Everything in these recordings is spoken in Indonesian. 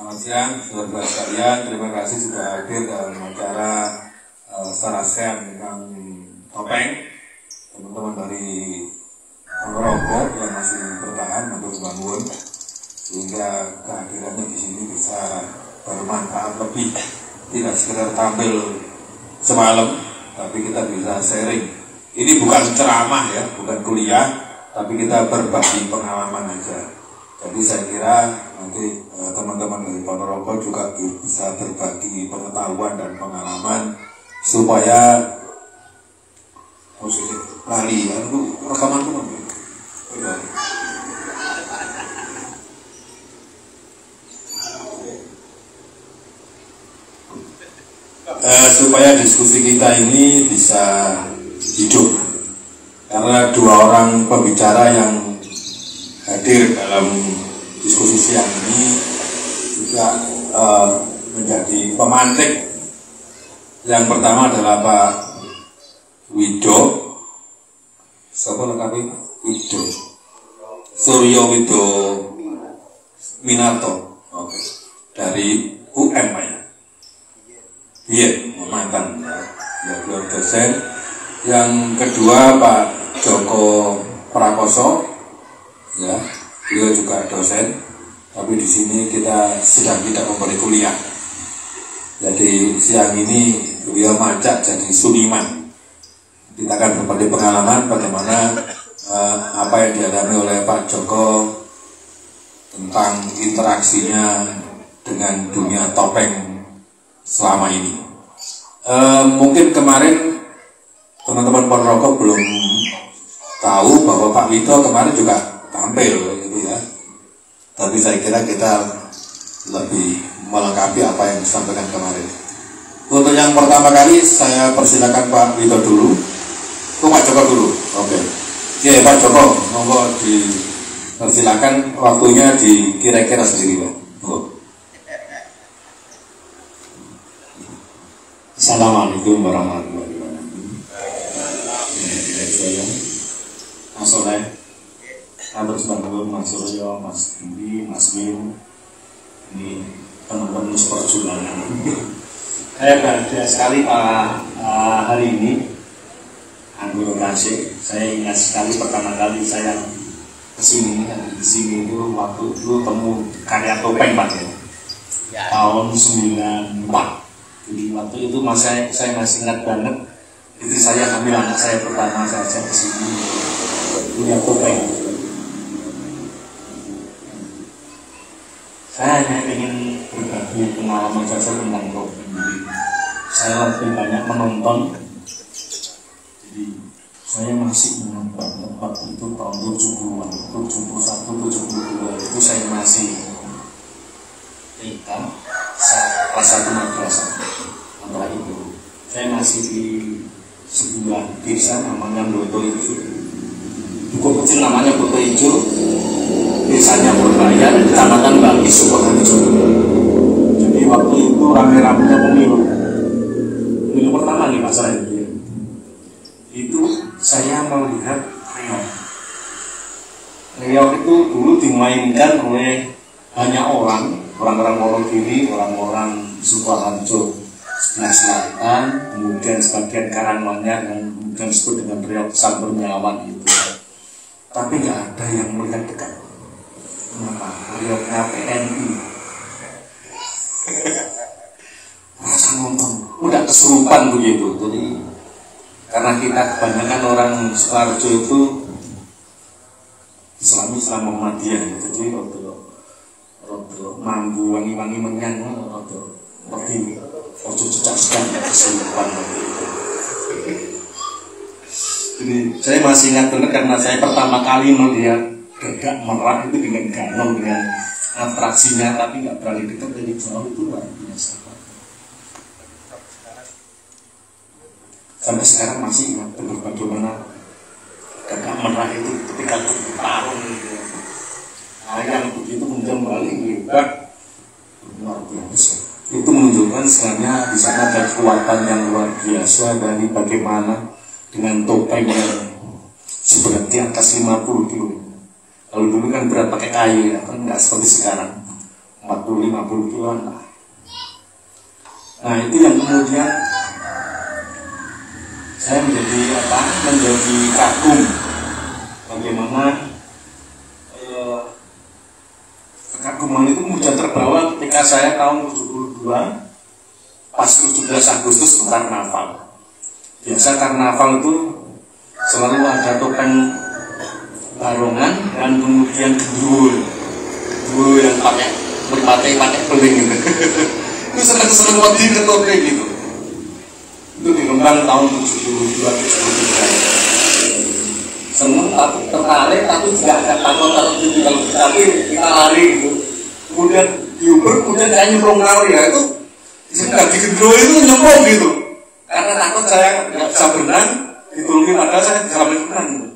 Selamat siang, saudara sekalian. Terima kasih sudah hadir dalam acara Sarasehan tentang topeng. Teman-teman dari Ponorogo yang masih bertahan untuk membangun, sehingga kehadirannya di sini bisa bermanfaat lebih. Tidak sekedar tampil semalam, tapi kita bisa sharing. Ini bukan ceramah ya, bukan kuliah, tapi kita berbagi pengalaman aja. Jadi saya kira nanti teman-teman dari Ponorogo juga bisa berbagi pengetahuan dan pengalaman supaya lari ya, lu rekaman tuh supaya diskusi kita ini bisa hidup, karena dua orang pembicara yang hadir dalam diskusi siang ini juga menjadi pemantik. Yang pertama adalah Pak Wido, siapa lengkapnya? Wido Suryo Wido Minato, oke, dari UM Pak ya. Iya, mantan ya, beliau dosen. Yang kedua Pak Joko Prakoso, ya, beliau juga dosen, tapi di sini kita sedang tidak memberi kuliah. Jadi siang ini beliau majak jadi suniman. Kita akan berbagi pengalaman bagaimana apa yang dihadapi oleh Pak Joko tentang interaksinya dengan dunia topeng selama ini. Mungkin kemarin teman-teman Ponorogo belum tahu bahwa Pak Wito kemarin juga tampil gitu ya. Tapi saya kira kita lebih melengkapi apa yang disampaikan kemarin. Untuk yang pertama kali saya persilakan Pak Wito dulu. Pak Joko dulu. Oke. Iya Pak Joko, monggo dipersilakan, waktunya dikira-kira sendiri Pak. Assalamualaikum warahmatullahi wabarakatuh. Saya Mas Soleh, Mas Bangul, Mas Suryo, Mas Indi, Mas Wim, ini teman-teman seperjuangan. Saya bahagia sekali hari ini Anggur Kasih. Saya ingat sekali pertama kali saya kesini itu waktu itu temu karya topeng Pak ya. Tahun 94. Jadi waktu itu saya masih ingat banget, itu saya hamil anak saya pertama, saya kesini punya topeng. Saya hanya ingin berbagi pengalaman saya tentang topeng. Jadi saya lebih banyak menonton. Jadi saya masih menonton waktu itu tahun 70-an, 71, 72 itu saya masih hitam. Kelas 1 madrasah. Antara itu saya masih di sebuah desa namanya Boto Ijo. Cukup kecil namanya Boto Ijo. Desanya Purbaya, kecamatan Bali, Sukoharjo. Jadi waktu itu rame-ramenya pemilu pertama nih masalah itu. Itu saya melihat reog. Reog itu dulu dimainkan oleh banyak orang-orang Wonogiri, orang-orang Sukoharjo sebelah selatan, kemudian sebagian Karanganyar yang kemudian disebut dengan reog Sang Bernyawan itu. Tapi nggak ada yang melihat dekat. Kenapa? Reognya PNI. Rasa nonton, udah kesurupan begitu. Jadi karena kita kebanyakan orang Sukoharjo itu Islam Muhammadiyah, jadi mampu wangi-wangi menyan lebih ojo cecak sedang kesurupan. Jadi saya masih ingat benar karena saya pertama kali melihat gagak merah itu dengan ganon, dengan atraksinya, tapi nggak berani dekat dari jauh, itu luar biasa. Sampai sekarang masih ingat benar bagaimana gagak merah itu ketika bertarung gitu. Yang begitu kemudian balik hebat, luar biasa. Itu menunjukkan sebenarnya di sana ada kekuatan yang luar biasa dari bagaimana dengan topeng yang seberat di atas 50 kilo. Kalau dulu kan berat pakai kayu, ya, kan nggak seperti sekarang. 40-50 kiloan lah. Nah itu yang kemudian saya menjadi kagum bagaimana kekaguman itu kemudian terbawa ketika saya tahun 72 pas 17 Agustus itu karnaval. Biasa karnaval itu selalu ada topeng barongan dan kemudian gendruwo yang pakai beling gitu. Itu seneng waktu itu topeng gitu. Itu di Rembang tahun 72-73. Seneng tapi tertarik, tapi tidak ada takut tapi kita lari gitu. Kemudian diuber, kemudian saya nyemplung kali ya itu. Saya di gendruwo itu nyemplung gitu. Karena takut saya nggak bisa berenang, ditolongin padahal saya bisa berenang.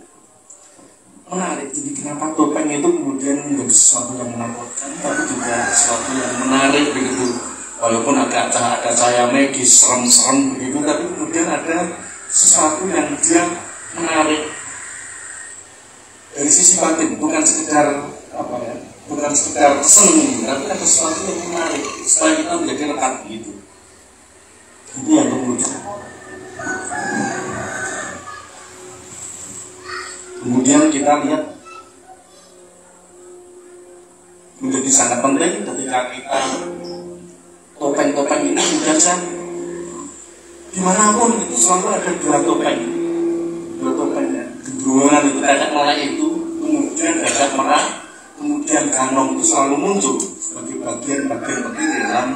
Menarik, jadi kenapa topeng itu kemudian menjadi sesuatu yang menakutkan, tapi juga sesuatu yang menarik begitu. Walaupun agak ada cahaya magis, serem-serem begitu, tapi kemudian ada sesuatu yang dia menarik dari sisi batin, bukan sekedar seneng, tapi ada sesuatu yang menarik supaya kita menjadi lekat gitu. Itu yang kemudian kita lihat menjadi sangat penting ketika kita topeng-topeng ini sudah dimanapun itu selalu ada dua topeng ya. Gendruwoan itu kayak mulai itu, kemudian gagak merah, kemudian ganong itu selalu muncul sebagai bagian-bagian penting dalam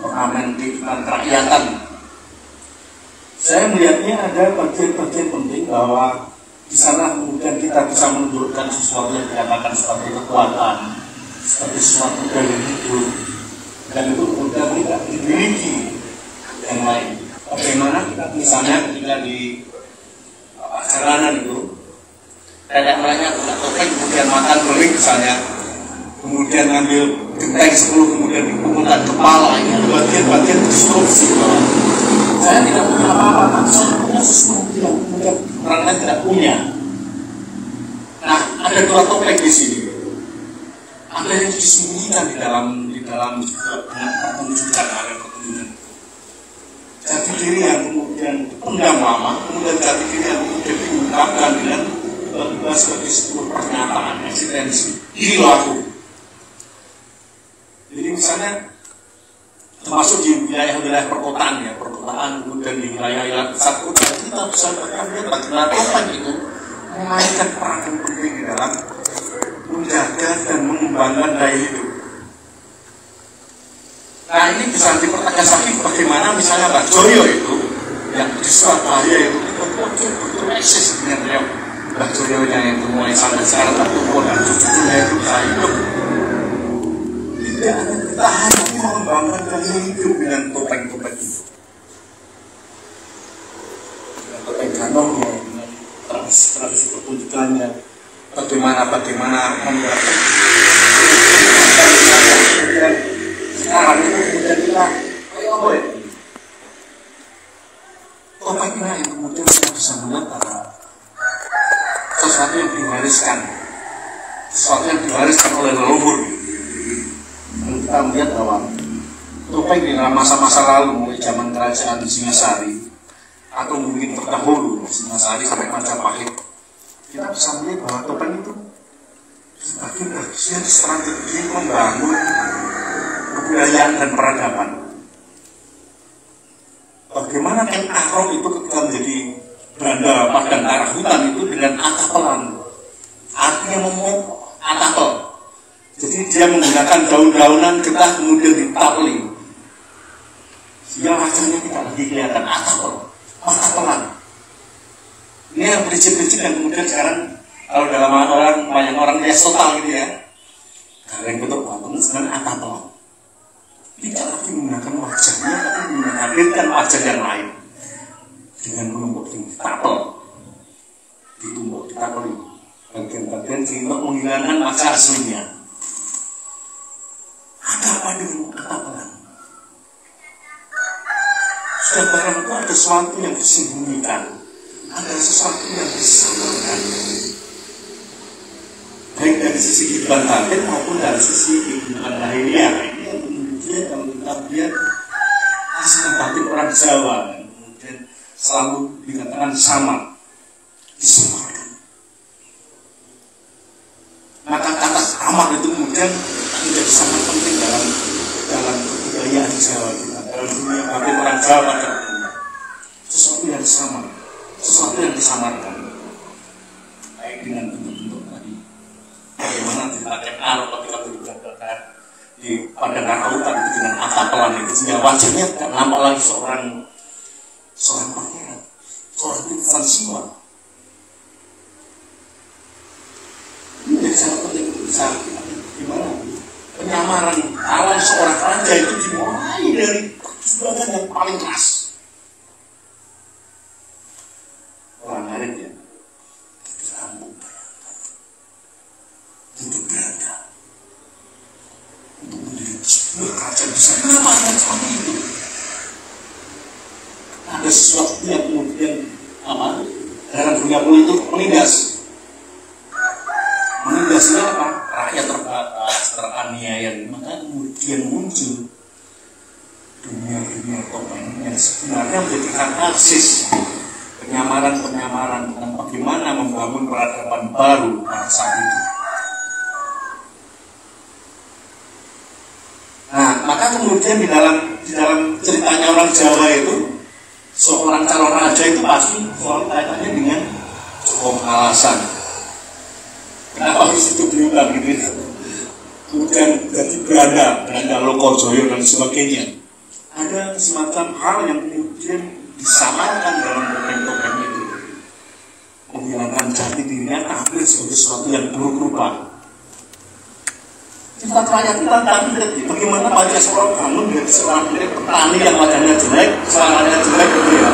ornamen kehidupan kerakyatan. Saya melihatnya ada bagian-bagian penting bahwa di sana kemudian kita bisa menunjukkan sesuatu yang dikatakan sebagai kekuatan, sebagai sesuatu dari hidup, dan itu kemudian tidak dimiliki yang lain. Bagaimana kita misalnya ketika di jalanan itu, kayak mereka punya topeng kemudian makan beling misalnya, kemudian ngambil genteng 10 kemudian dikumpulkan kepala, ini ada bagian-bagian distorsi. Saya tidak punya apa-apa, saya punya sesuatu yang kemudian orang lain tidak punya. Nah, ada dua topeng di sini. Ada yang disembunyikan di dalam pertunjukan. Jati diri yang kemudian dipendam lama, kemudian jati diri yang kemudian diungkapkan dengan tiba-tiba sebagai sebuah pernyataan eksistensi. Ini loh aku. Jadi misalnya termasuk di wilayah-wilayah perkotaan ya, kemudian di wilayah besar kota kita bisa melihat bagaimana topeng itu memainkan peran yang penting di dalam menjaga dan mengembangkan daya hidup. Nah ini bisa dipertegas lagi bagaimana misalnya Mbak Joyo itu yang di Surabaya itu betul-betul eksis dengan beliau. Mbak Joyonya itu mulai sampai sekarang tertumbuh dan cucu-cucunya itu bisa hidup. Tidak ada kita hanya mengembangkan daya hidup dengan topeng-topeng itu. Dengan topeng ganong ya, dengan tradisi pertunjukannya. Bagaimana membuat sekarang itu kemudian kita topeng ini yang kemudian kita bisa melihat sesuatu yang diwariskan oleh leluhur. Kita melihat bahwa topeng di dalam masa-masa lalu mulai zaman kerajaan Singasari atau mungkin terdahulu Singasari sampai Majapahit, kita bisa melihat bahwa topeng itu sebagai bagian strategi membangun kebudayaan dan peradaban. Bagaimana Ken Arok itu ketika menjadi Belanda Padang Karahutan itu dengan atapelan, artinya memupuk atapel. Jadi dia menggunakan daun-daunan getah kemudian ditapeli, sehingga wajahnya tidak lagi kelihatan atapelan. Ini yang prinsip-prinsip yang kemudian sekarang kalau dalam orang biasa total gitu ya, gareng bentuk bangun sebenarnya atapelan. Tidak lagi menggunakan wajahnya, tapi menghadirkan wajah yang lain dengan menumpuk di tapel, ditumpuk di tapel ini bagian-bagian untuk menghilangkan wajah aslinya. Ada apa dengan ketapelan? Sudah barang itu ada sesuatu yang disembunyikan, ada sesuatu yang disamarkan. Baik baik dari sisi kehidupan batin maupun dari sisi kehidupan lahiriah. Ini yang kemudian kalau kita lihat asli batin orang Jawa kemudian selalu dikatakan sama, disamakan. Maka kata sama itu kemudian menjadi sangat penting dalam kebudayaan Jawa kita, dalam dunia batin orang Jawa pada umumnya. Sesuatu yang sama, sesuatu yang disamarkan, baik dengan bentuk-bentuk tadi. Bagaimana dipakai arah ketika berbicara pada Karautan itu dengan atapelan itu, sehingga wajahnya tidak nampak lagi seorang pangeran, seorang insan jiwa. Ini jadi sangat penting saat gimana penyamaran alam seorang raja itu dimulai dari perjuangan yang paling keras. Orang Arab ya, dirambut, untuk berada, untuk menjadi sebuah kerajaan besar. Kenapa ada seperti itu? Ada sesuatu yang kemudian dalam dunia politik menindasnya apa? Rakyat terbatas, teraniaya, maka kemudian muncul dunia topeng yang sebenarnya menjadi katarsis penyamaran tentang bagaimana membangun peradaban baru pada saat itu. Nah, maka kemudian di dalam ceritanya orang Jawa itu, seorang calon raja itu pasti selalu kaitannya dengan cukup alasan. Kenapa harus itu diundang gitu? Kemudian jadi Belanda Lokojoyo dan sebagainya. Ada semacam hal yang kemudian disamarkan dalam topeng-topeng itu, menghilangkan jati dirinya, tampil sebagai sesuatu yang buruk rupa. Kita rakyat kita tampil bagaimana Pancasila bangun menjadi seorang petani yang wajahnya jelek, suaranya jelek gitu ya.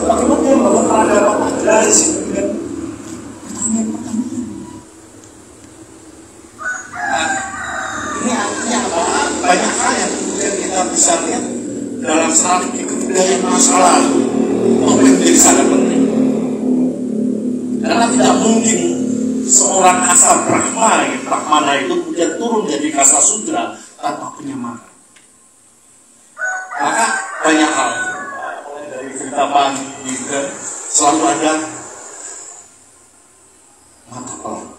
Bagaimana dia membangun peradaban agraris dengan petani. Nah, ini artinya apa? Banyak hal yang kemudian kita bisa lihat dalam strategi kebudayaan masa lalu. Topeng menjadi sangat penting. Karena tidak mungkin seorang kasa Brahmana itu kemudian turun jadi kasa Sudra tanpa penyamaran. Maka banyak hal dari cerita pagi juga selalu ada mata pelan.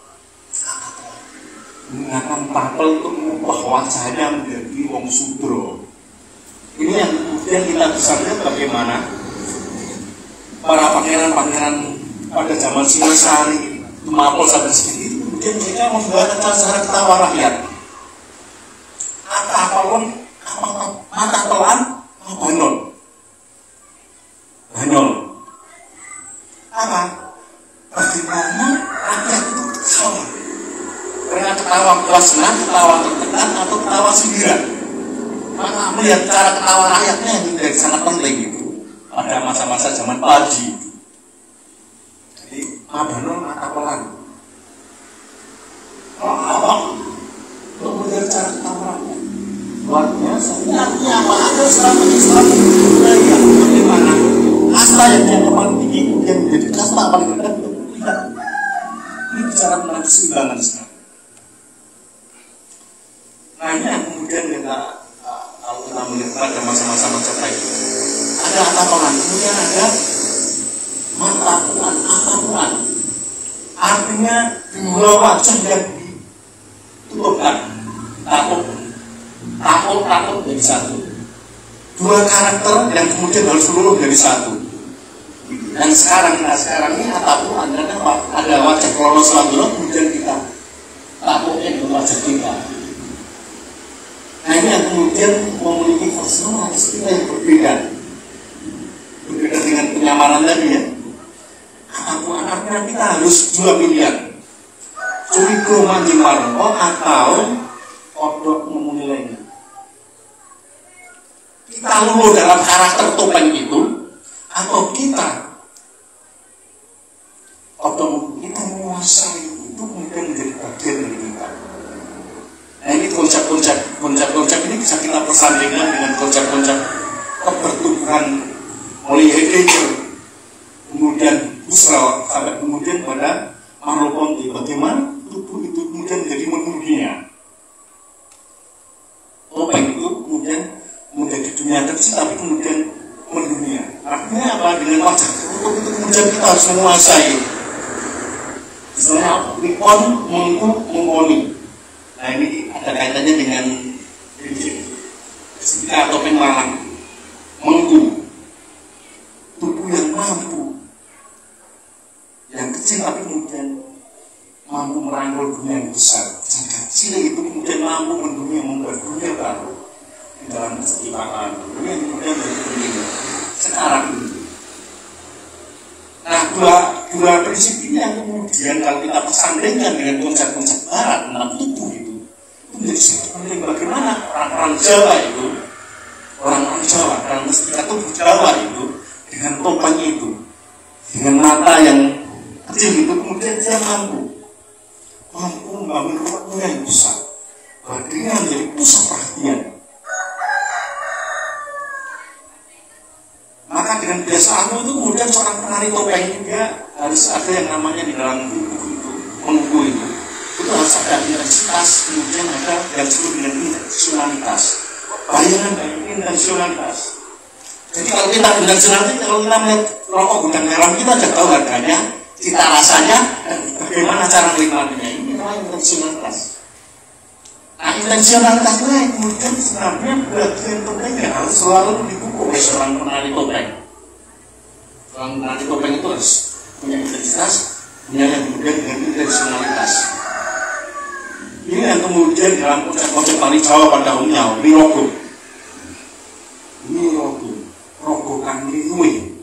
Menggunakan tapel untuk mengubah wajahnya menjadi wong Sudro. Ini yang kemudian kita bisa lihat bagaimana para pangeran-pangeran pada zaman Singasari, Mapol sampai segitu, kemudian mereka membuat cara ketawa rakyat. Mata pelan, banyol. Apa? Bagaimana rakyat itu ketawa? Karena ketawa puas senang, ketawa tertekan, atau ketawa sindiran. Maka melihat cara ketawa rakyatnya itu dari sangat penting itu. Pada masa-masa zaman Paji. Jadi Mabano mata pelan. Untuk melihat cara ketawa rakyat. Luar biasa. Ini artinya apa? Ada strategi budaya bagaimana kasta yang paling tinggi kemudian menjadi kasta paling rendah untuk melihat. Ini bicara tentang keseimbangan sekarang. Nah ini yang kemudian kita kalau kita melihat pada masa-masa Majapahit itu ada atapelan, kemudian ada mata pelan, artinya dua wajah yang ditutupkan, takut jadi satu, dua karakter yang kemudian harus luluh dari satu. Dan sekarang ini atapelan dan apa? Ada wajah lolos Sandro, kemudian kita takutnya dengan wajah kita. Nah ini yang kemudian memiliki personalitas kita yang berbeda dengan penyamaran tadi ya. Artinya kita harus dua pilihan, curigo manjing marmo atau kodok memuni lainnya. Kita luluh dalam karakter topeng itu, atau kita kodok kita menguasai itu kemudian menjadi bagian dari kita. Nah ini konsep ini bisa kita persandingkan dengan konsep kebertubuhan mulai Heidegger, kemudian Husserl sampai kemudian pada Merleau-Ponty. Bagaimana dunia kecil tapi kemudian mendunia. Artinya apa? Dengan wajah tertutup itu kemudian kita harus menguasai. Misalnya Wikon, Mengku, Mengkoni. Nah ini ada kaitannya dengan ketika topeng malang. Mengku, tubuh yang mampu, yang kecil tapi kemudian mampu merangkul dunia yang besar. Yang kecil itu kemudian mampu mendunia, membuat dunia baru di dalam kesetimbangan dunia yang kemudian menjadi penting sekarang ini. Nah, dua prinsip ini yang kemudian kalau kita persandingkan dengan konsep-konsep barat tentang tubuh itu menjadi sangat penting. Bagaimana orang-orang Jawa itu, orang-orang Jawa, orang mustika tubuh Jawa itu dengan topeng itu, dengan mata yang kecil itu kemudian dia mampu membangun rumahnya yang besar, badannya menjadi pusat perhatian. Maka dengan kebiasaanmu itu kemudian seorang penari topeng ini dia harus ada yang namanya di dalam tubuh itu, menunggu itu harus ada intensitas, kemudian ada yang disebut dengan intensionalitas, bayangan intensionalitas. Jadi kalau kita intensionalitas, kalau kita melihat rokok gudang garam kita sudah tahu harganya, cita rasanya, dan bagaimana cara menikmatinya. Ini namanya intensionalitas. Nah, intensionalitas lain kemudian sebenarnya bagian topeng yang harus selalu dipupuk oleh seorang penari topeng. Seorang penari topeng itu harus punya intensitas, punya yang kemudian dengan intensionalitas. Ini yang kemudian dalam konsep-konsep tari Jawa pada umumnya, wirogo, rogo kang liwe.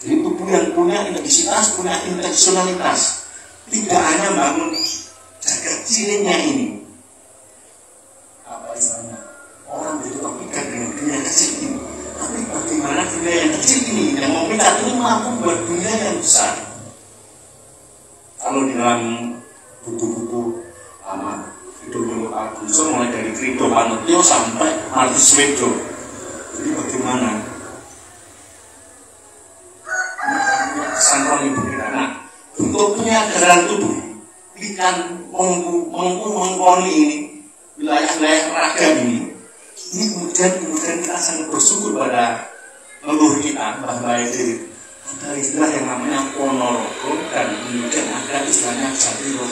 Jadi tubuh yang punya intensitas, punya intensionalitas. Tidak hanya bangun jagat cilingnya ini. Apa istilahnya? Orang jadi terpikat dengan dunia kecil ini. Tapi bagaimana dunia yang kecil ini, yang memikat ini mampu buat dunia yang besar. Kalau di dalam buku-buku lama, Widodo Aguso mulai dari Krido Panutio sampai Martis Wedo. Jadi bagaimana? Santron ibu kita. Nah, bentuknya gerakan tubuh, ikan mengkoni ini, wilayah-wilayah raga ini kemudian kita sangat bersyukur pada leluhur kita, Mbah Baedi. Ada istilah yang namanya Ponorogo dan kemudian ada istilahnya Jatirogo.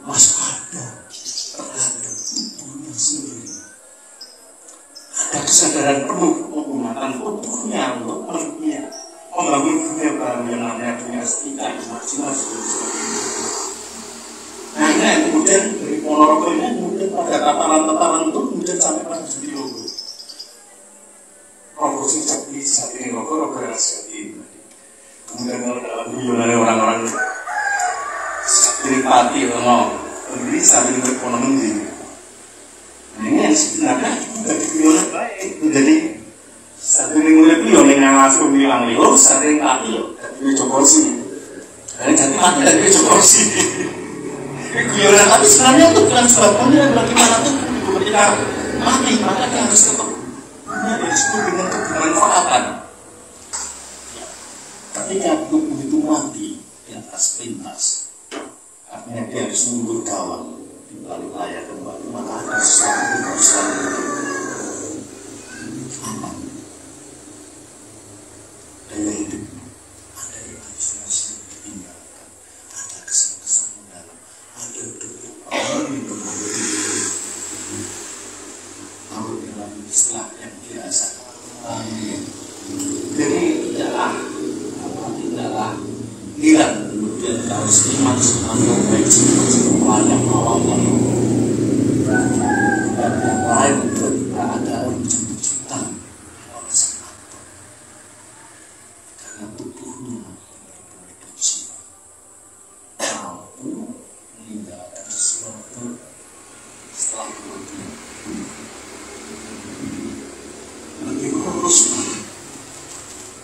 Masuk ada terhadap tubuhnya sendiri. Ada kesadaran penuh menggunakan tubuhnya untuk membangun dunia baru yang namanya dunia estetika, imajinasi. Nah ini yang kemudian dari Ponorogo ini kemudian pada tataran-tataran itu kemudian sampai pada Jatirogo. Rogo sing jati rogo jati. Kemudian kalau dalam guyonan orang-orang Tripati atau ini sambil berponomenti. Ini yang sebenarnya dari guyonan baik. Jadi satu minggu itu yang langsung bilang liur, sering mati loh. Dari Jokowi. Dari jati mati dari Jokowi. Guyonan tapi sebenarnya itu bukan sebabnya bagaimana tuh ketika mati maka dia harus tetap disebut dengan kebermanfaatan. Ketika tubuh itu mati di atas pintas, artinya dia harus mundur gawang di balik layar kembali, maka ada sesuatu yang harus apa? Daya hidup, ada imajinasi yang ditinggalkan, ada kesan-kesan mendalam, ada doa yang berhenti. Lalu dalam istilah yang biasa, jadi tidaklah hilang. Kemudian kita harus iman semuanya baik semua yang awalnya dan yang lain itu tidak ada juta orang sangat karena tubuhnya benar-benar kecil mampu meninggalkan sesuatu setelah kemudian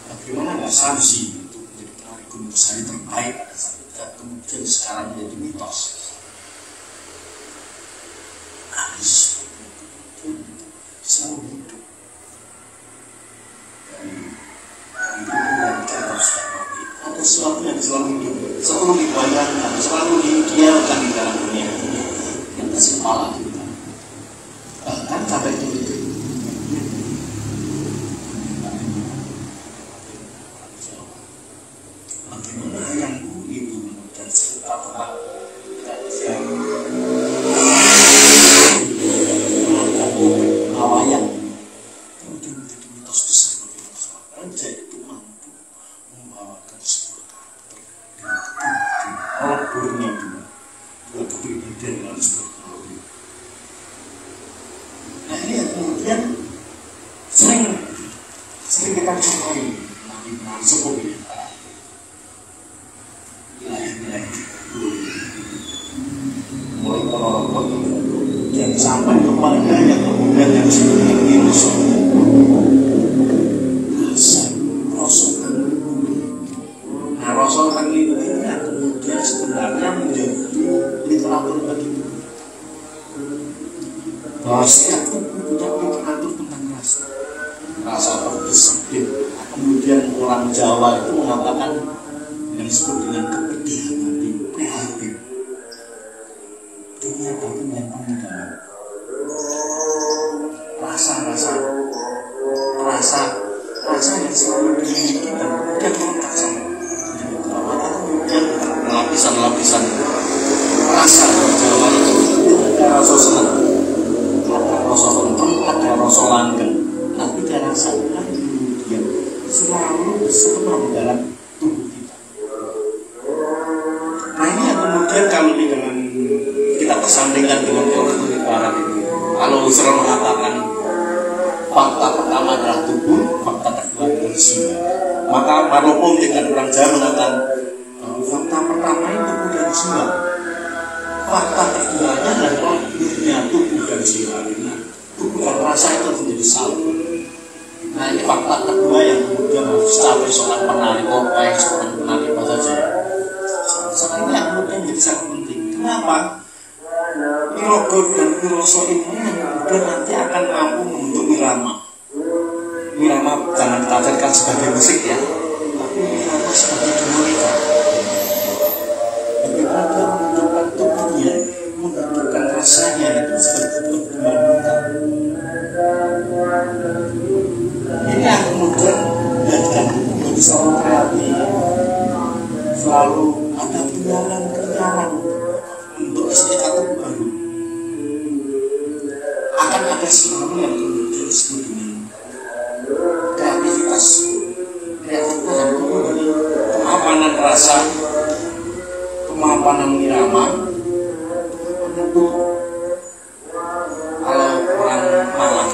bagaimana nggak sanksi Gunung Sari terbaik pada saat itu kemudian sekarang menjadi mitos. Habis selalu hidup dan itu yang harus mati. Ada sesuatu yang selalu hidup, selalu dibayangkan, selalu diidealkan di dalam dunia ini yang kesimpulan kita. pokok dan sampai kepada yang kemudian yang seperti virus rasa nah rasa itu ini yang kemudian sebenarnya menjadi literatur begitu bahwa setiap tubuh punya literatur tentang rasa terdiskredit. Kemudian orang Jawa itu mengatakan yang disebut dengan kepedihan hati, prihatin. Dunia batin yang paling dalam. Rasa yang selalu dimiliki dan kemudian melekat sama. Kemudian lapisan-lapisan rasa Jawa itu ada rasa senang, ada rasa tentrem, ada rasa langgeng. Tapi dia rasa kemudian selalu berseteru dalam tubuh kita. Nah ini yang kemudian kalau dengan kita kesandingkan dengan teori barat ini, kalau Husserl mengatakan fakta pertama adalah tubuh, fakta kedua adalah jiwa. Maka Merleau-Ponty dan orang Jawa mengatakan fakta pertama itu tubuh dan jiwa. Fakta keduanya adalah dunia tubuh dan jiwa. Nah, tubuh dan rasa itu menjadi satu. Nah ini fakta kedua yang kemudian harus dicapai seorang penari kopeng, seorang penari bahasa Jawa. Ini yang kemudian menjadi sangat penting. Kenapa? Wirogo dan Wiroso ini yang kemudian nanti akan mampu membentuk wirama. Wirama jangan kita artikan sebagai musik ya, tapi wirama sebagai dinamika. Bagaimana dia menunjukkan tubuhnya, menunjukkan rasanya itu sebagai dinamika. Ini yang kemudian menjadikan menjadi selalu kreatif, selalu ada penyaran untuk istiqamah baru. Akan ada sesuatu yang kemudian disebut dengan kreativitas yang kemudian dari kemapanan rasa, kemapanan irama, kalau orang Malang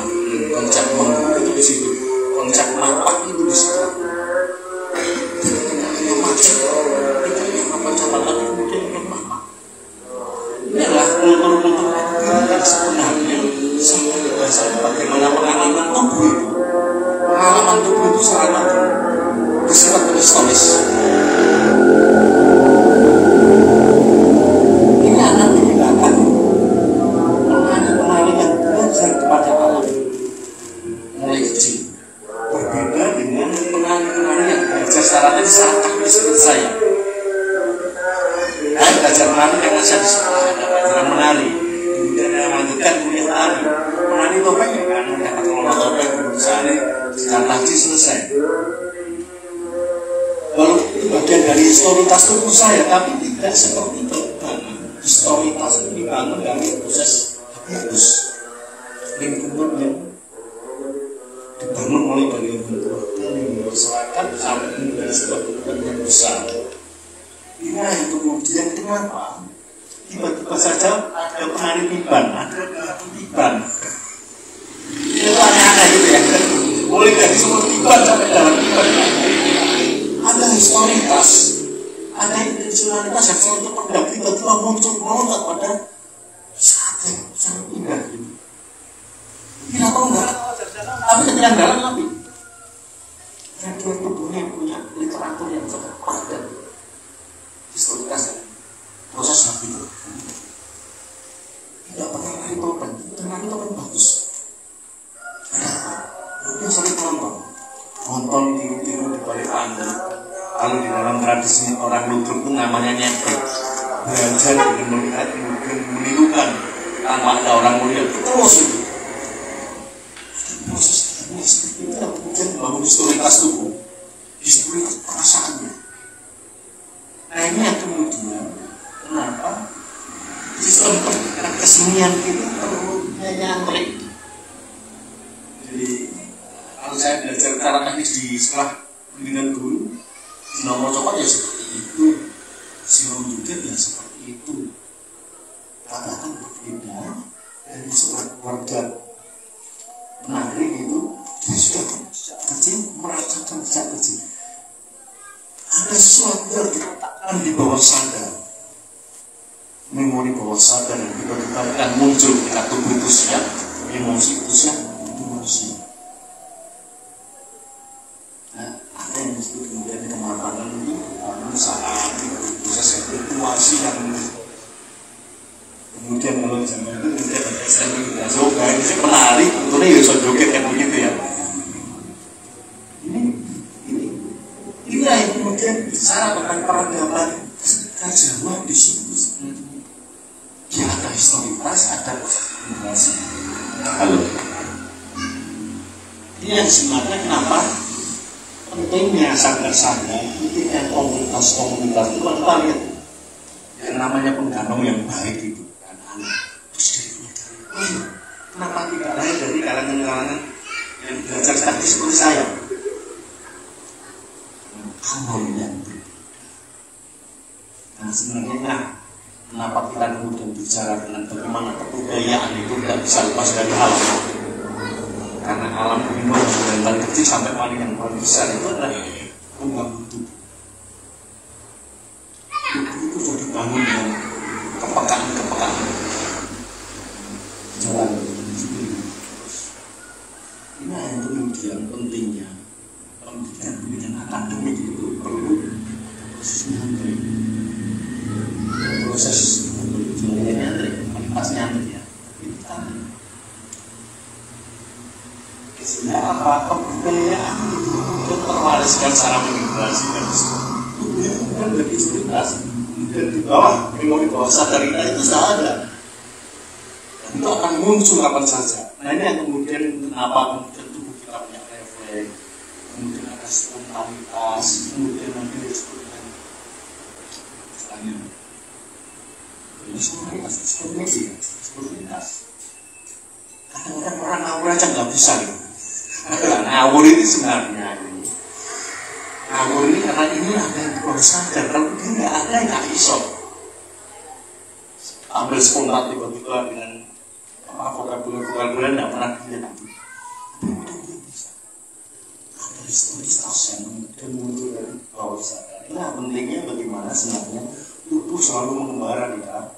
konsep mengguru itu di situ, konsep mapak itu di situ. Ini adalah kultur-kultur yang sebenarnya sangat berdasar bagaimana pengalaman tubuh itu. Pengalaman tubuh itu sangat bersifat historis. Ini akan menyebabkan penari-penari yang belajar kepada alam mulai kecil. Berbeda dengan penari-penari yang belajar secara tersakak seperti saya. Saya belajar menari karena saya di sekolah ada pelajaran menari. Kemudian saya melanjutkan kuliah tari. Menari topeng ya kan, mendapat kelola topeng sehari dan haji selesai. Walaupun itu bagian dari historitas tubuh saya, tapi tidak seperti itu. Historitas itu dibangun dari proses habitus lingkungan yang dibangun oleh bagian bentuk yang masyarakat sampai menjadi sebuah lingkungan yang besar. Ini yang kemudian kenapa tiba-tiba saja ada penari tiban, ada tiban. Itu aneh-aneh gitu ya. Mulai dari semua tiban sampai dalam tiban. Ada historitas, ada intensionalitas yang selalu terpendam tiba-tiba muncul meloncat pada saat yang sangat indah gitu. Tidak tahu enggak, tapi ketika dalam nabi yang dua tubuhnya punya literatur yang sangat padat. Historitas dan proses nabi itu tidak pakai lari topeng, tenang topeng bagus. Ada apa? Mungkin sering nonton tiru-tiru di balik panggung. Kalau di dalam tradisi orang ludruk itu namanya nyepet, belajar dengan melihat kemudian menirukan tanpa ada orang melihat terus itu. Proses seperti itu yang kemudian membangun historitas tubuh, historitas perasaannya. Nah ini yang kemudian kenapa sistem kesenian itu perlunya nyantrik. Jadi kalau saya belajar cara teknis di sekolah pendidikan guru, Sinomo Cokot ya seperti itu, Sinomo Judet ya seperti itu. Katakan berbeda dari seorang warga penari itu, dia sudah kecil merasakan sejak kecil. Ada sesuatu yang diletakkan di bawah sadar, memori memori bawah sadar dan tiba-tiba akan muncul ketika tubuh itu siap, emosi itu siap, itu manusia. Nah, ada yang disebut kemudian kematangan itu saat proses situasi yang kemudian kalau zaman itu kemudian ada istilah yoga ini sih menarik, tentunya ya bisa joget kayak begitu ya. Inilah yang kemudian bicara tentang peradaban kejaman di situ. Ya ada historitas, ada generasi. Halo. Ini yang sebenarnya kenapa pentingnya sadar-sadar itu yang komunitas-komunitas itu kita lihat yang namanya pengganong yang baik itu kan terus dari kenapa tidak lahir dari kalangan-kalangan yang belajar tadi seperti saya kanon yang berbeda. Nah sebenarnya kenapa kita kemudian bicara dengan bagaimana kebudayaan itu tidak bisa lepas dari alam, karena alam ini dari paling kecil sampai paling yang paling besar itu adalah membangun tubuh. Tubuh itu sudah dibangun dengan kepekaan jalan ini yang kemudian pentingnya pendidikan akademik itu perlu proses kualitasnya ya sehingga apa kebudayaan itu terwariskan secara migrasi dan kemudian berinspirasi dan di bawah memori bawah sadar kita itu sudah ada dan itu akan muncul kapan saja. Nah ini yang kemudian kenapa kemudian tubuh kita punya refleks, kemudian ada spontanitas, kemudian nanti disebutkan misalnya ini spontanitas kadang-kadang orang ngawur aja nggak bisa gitu. Ngawur ini sebenarnya ngawur ini karena ini ada yang perlu sadar, kalau ini nggak ada yang nggak bisa ambil spontan tiba-tiba dengan vokabuler nggak pernah dilihat tapi kemudian bisa ada historitas yang kemudian muncul dari bawah sadar. Nah pentingnya bagaimana sebenarnya tubuh selalu mengembara di dalam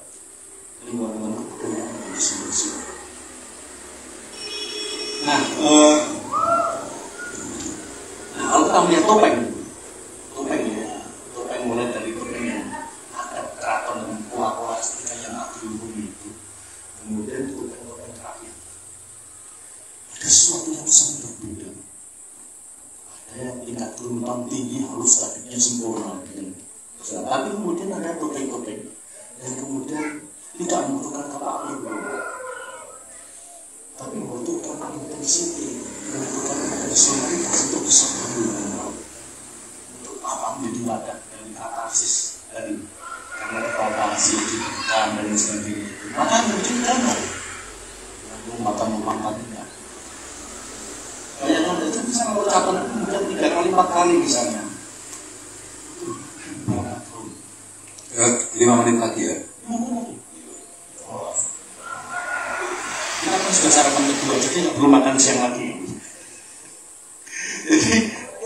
lingkungan kebudayaan yang disini. Nah, kalau kita melihat topeng ya, topeng mulai dari topeng yang ada keraton dan pola-pola seperti yang aku hubungi itu, kemudian topeng terakhir, ada sesuatu yang sangat berbeda. Ada yang tingkat kerumitan tinggi halus tadinya sempurna, tapi kemudian ada topeng-topeng yang kemudian tidak membutuhkan kata ahli, tapi membutuhkan intensity, membutuhkan intensitas untuk bisa berguna untuk apa menjadi wadah dari katarsis dari karena evaluasi didikan dan sebagainya. Maka mungkin karena memakan tidak. Bayangkan itu bisa mengucapkan kemudian 3 kali 4 kali misalnya. 5 menit lagi ya. Kita kan sudah sarapan kedua, jadi nggak perlu makan siang lagi. Jadi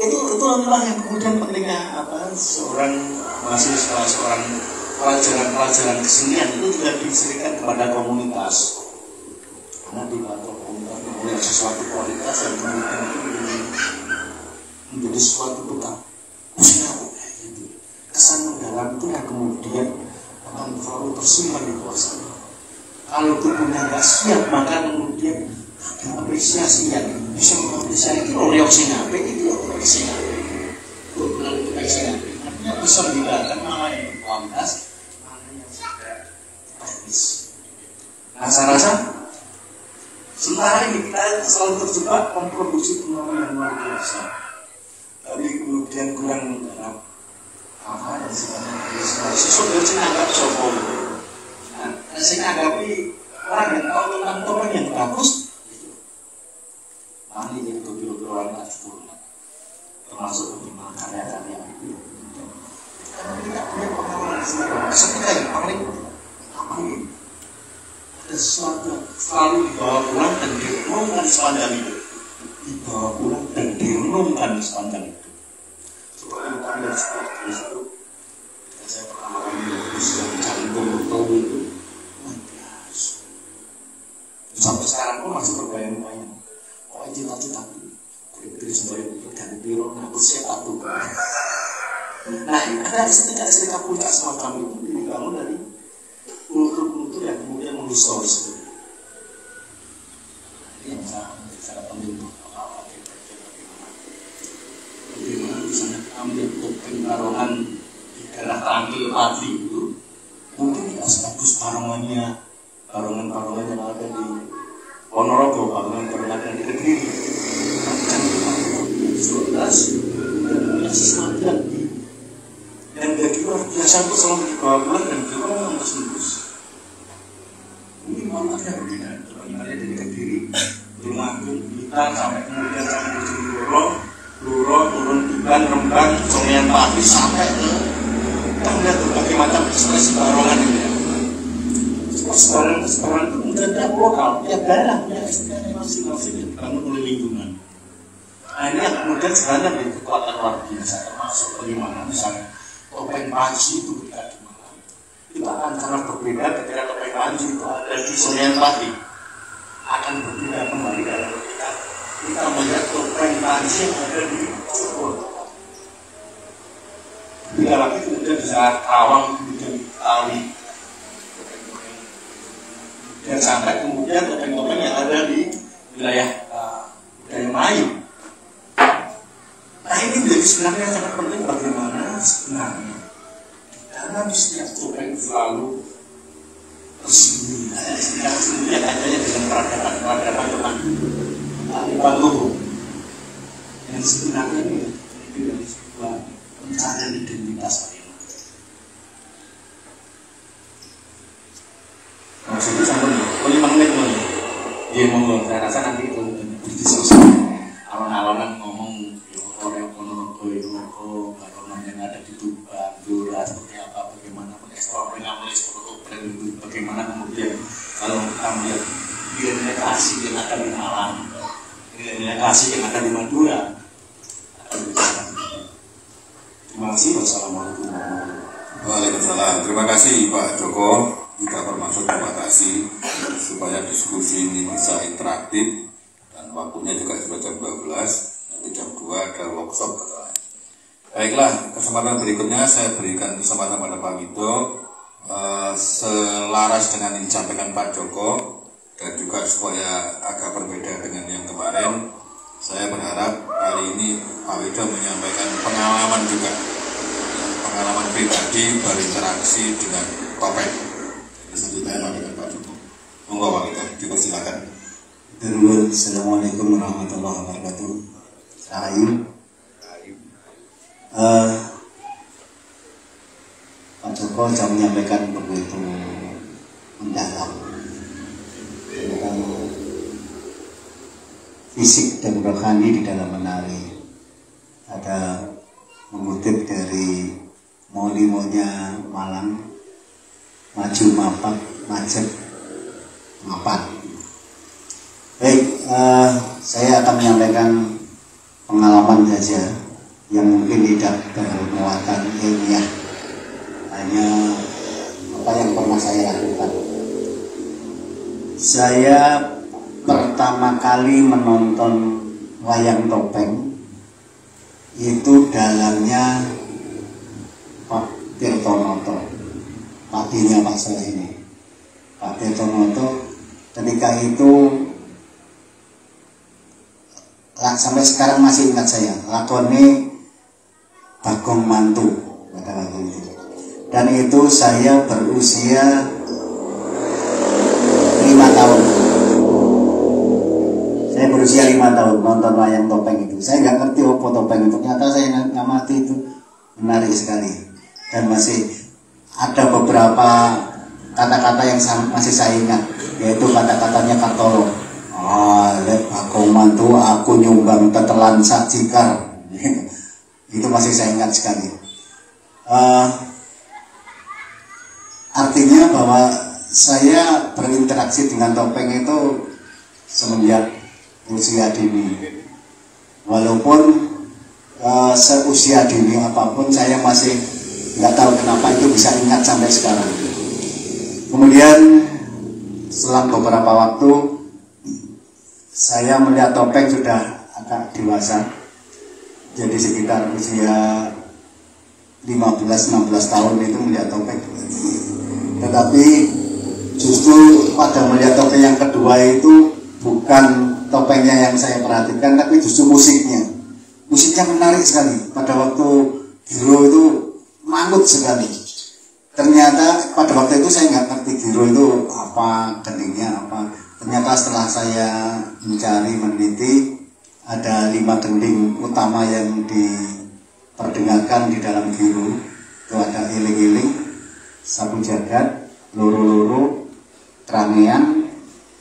itu adalah yang kemudian pentingnya seorang mahasiswa, seorang pelajaran kesenian itu juga diserikan kepada komunitas. Karena di komunitas mempunyai sesuatu kualitas yang kemudian itu menjadi sesuatu tukang kesan mendalam itu yang kemudian akan selalu tersimpan di bawah sana. Kalau tubuhnya nggak siap, maka kemudian ada apresiasi yang bisa mengapresiasi itu reaksi ngape itu reaksi ngape itu reaksi ngape artinya bisa membedakan mana yang kualitas mana yang sudah teknis. Nah saya rasa sementara ini kita selalu terjebak memproduksi pengalaman yang luar biasa, tapi kemudian kurang menggarap apa dan sebagainya. Sesuatu yang anggap sokong. Saya anggapi orang yang tahu tentang topeng yang bagus itu ahli itu biro-biroan sempurna, termasuk bagaimana karya-karya itu. Karena tidak punya pengalaman sempurna. Seperti yang paling ada sesuatu selalu dibawa pulang dan direnungkan sepanjang hidup. Dibawa pulang dan direnungkan sepanjang hidup. Coba kita lihat seperti itu. Saya pertama kali sudah mencari bom itu. Sampai sekarang pun masih berbayang-bayang. Oh, cita-citaku kulit sebagai dan biru aku siapa tuh. Nah, ada istilah puncak semacam itu dibangun dari kultur-kultur yang kemudian menghistoris itu. Ini yang sangat penting untuk apa bagaimana misalnya ambil topeng barongan di daerah Tangkil Pati itu mungkin tidak sebagus barongan yang ada di Ponorogo, barongan yang di Kediri. Jelas dan sesuatu yang jadi luar biasa itu selalu dibawa pulang dan kita memang terus. Ini makanya berbeda. Coba dari Kediri, Tulungagung, Blitar sampai kemudian sampai ke Bluro, turun Tuban, Rembang, Songean Pati sampai ke kita melihat berbagai macam ekspresi barongan ini. Sekarang itu kemudian tiap lokal, tiap daerah punya ekspresi masing-masing yang dibangun oleh lingkungan. Nah, ini yang kemudian sebenarnya menjadi kekuatan luar biasa, termasuk bagaimana misalnya topeng Panji itu tidak di Malang. Itu akan sangat berbeda ketika topeng Panji itu ada di Songean Pati. Akan berbeda kembali kalau kita melihat topeng Panji yang ada di Cirebon. Tidak lagi kemudian di saat Awang, kemudian Tawi. Dan sampai kemudian topeng-topeng yang ada di wilayah Melayu. Nah, ini menjadi sebenarnya sangat penting bagaimana sebenarnya dalam setiap topeng selalu tersembunyi. Yang sendiri adanya dengan peradaban tentang Alipan Luhur. Yang sebenarnya ini dari sebuah pencarian identitas bagaimana. Maksudnya sampai 5 menit lagi. Dia ngomong, saya rasa nanti itu selesai. Alon-alonan ngomong barongan yang ada di Tuban, Blora seperti apa, bagaimana mengeksplor menulis foto-foto itu, bagaimana kemudian kalau kita melihat nilai kasih yang ada di Malang, nilai kasih yang ada di Madura. Terima kasih. Wassalamualaikum. Waalaikumsalam. Terima kasih Pak Joko. Kita bermaksud membatasi supaya diskusi ini bisa interaktif dan waktunya juga sudah jam 12. Nanti jam 2 ada workshop katanya. Baiklah, kesempatan berikutnya saya berikan kesempatan pada Pak Wido selaras dengan yang disampaikan Pak Joko dan juga supaya agak berbeda dengan yang kemarin. Saya berharap kali ini Pak Wido menyampaikan pengalaman juga, pengalaman pribadi berinteraksi dengan topeng. Selanjutnya dengan Pak Joko. Monggo Pak Wido, dipersilakan. Assalamualaikum warahmatullahi wabarakatuh. Pak Joko sudah menyampaikan begitu mendalam tentang fisik dan rohani di dalam menari. Ada mengutip dari Molimonya Malang, maju mapak, macet mapat. Baik, saya akan menyampaikan pengalaman saja yang mungkin tidak bermuatan ilmiah, hanya apa yang pernah saya lakukan. Saya pertama kali menonton wayang topeng itu dalamnya Pak Tirtonoto, patinya Pak Soleh ini. Pak Tirtonoto ketika itu sampai sekarang masih ingat saya, lakone Bagong Mantu pada waktu itu. Dan itu saya berusia 5 tahun. Saya berusia 5 tahun nonton wayang topeng itu. Saya nggak ngerti apa topeng itu. Ternyata saya ngamati itu menarik sekali. Dan masih ada beberapa kata-kata yang masih saya ingat, yaitu kata-katanya Kartolo. Lek Bagong Mantu aku nyumbang tetelan sak cikar. Itu masih saya ingat sekali. Artinya bahwa saya berinteraksi dengan topeng itu semenjak usia dini. Walaupun seusia dini apapun, saya masih nggak tahu kenapa itu bisa ingat sampai sekarang. Kemudian selang beberapa waktu saya melihat topeng sudah agak dewasa, jadi sekitar usia 15-16 tahun itu melihat topeng. Tetapi justru pada melihat topeng yang kedua itu bukan topengnya yang saya perhatikan, tapi justru musiknya. Musiknya menarik sekali. Pada waktu giro itu manut sekali. Ternyata pada waktu itu saya nggak ngerti giro itu apa, gendingnya apa. Ternyata setelah saya mencari, meneliti, ada 5 gending utama yang diperdengarkan di dalam giro. Itu ada iling-iling, sapu jagat, loro-loro, trangean,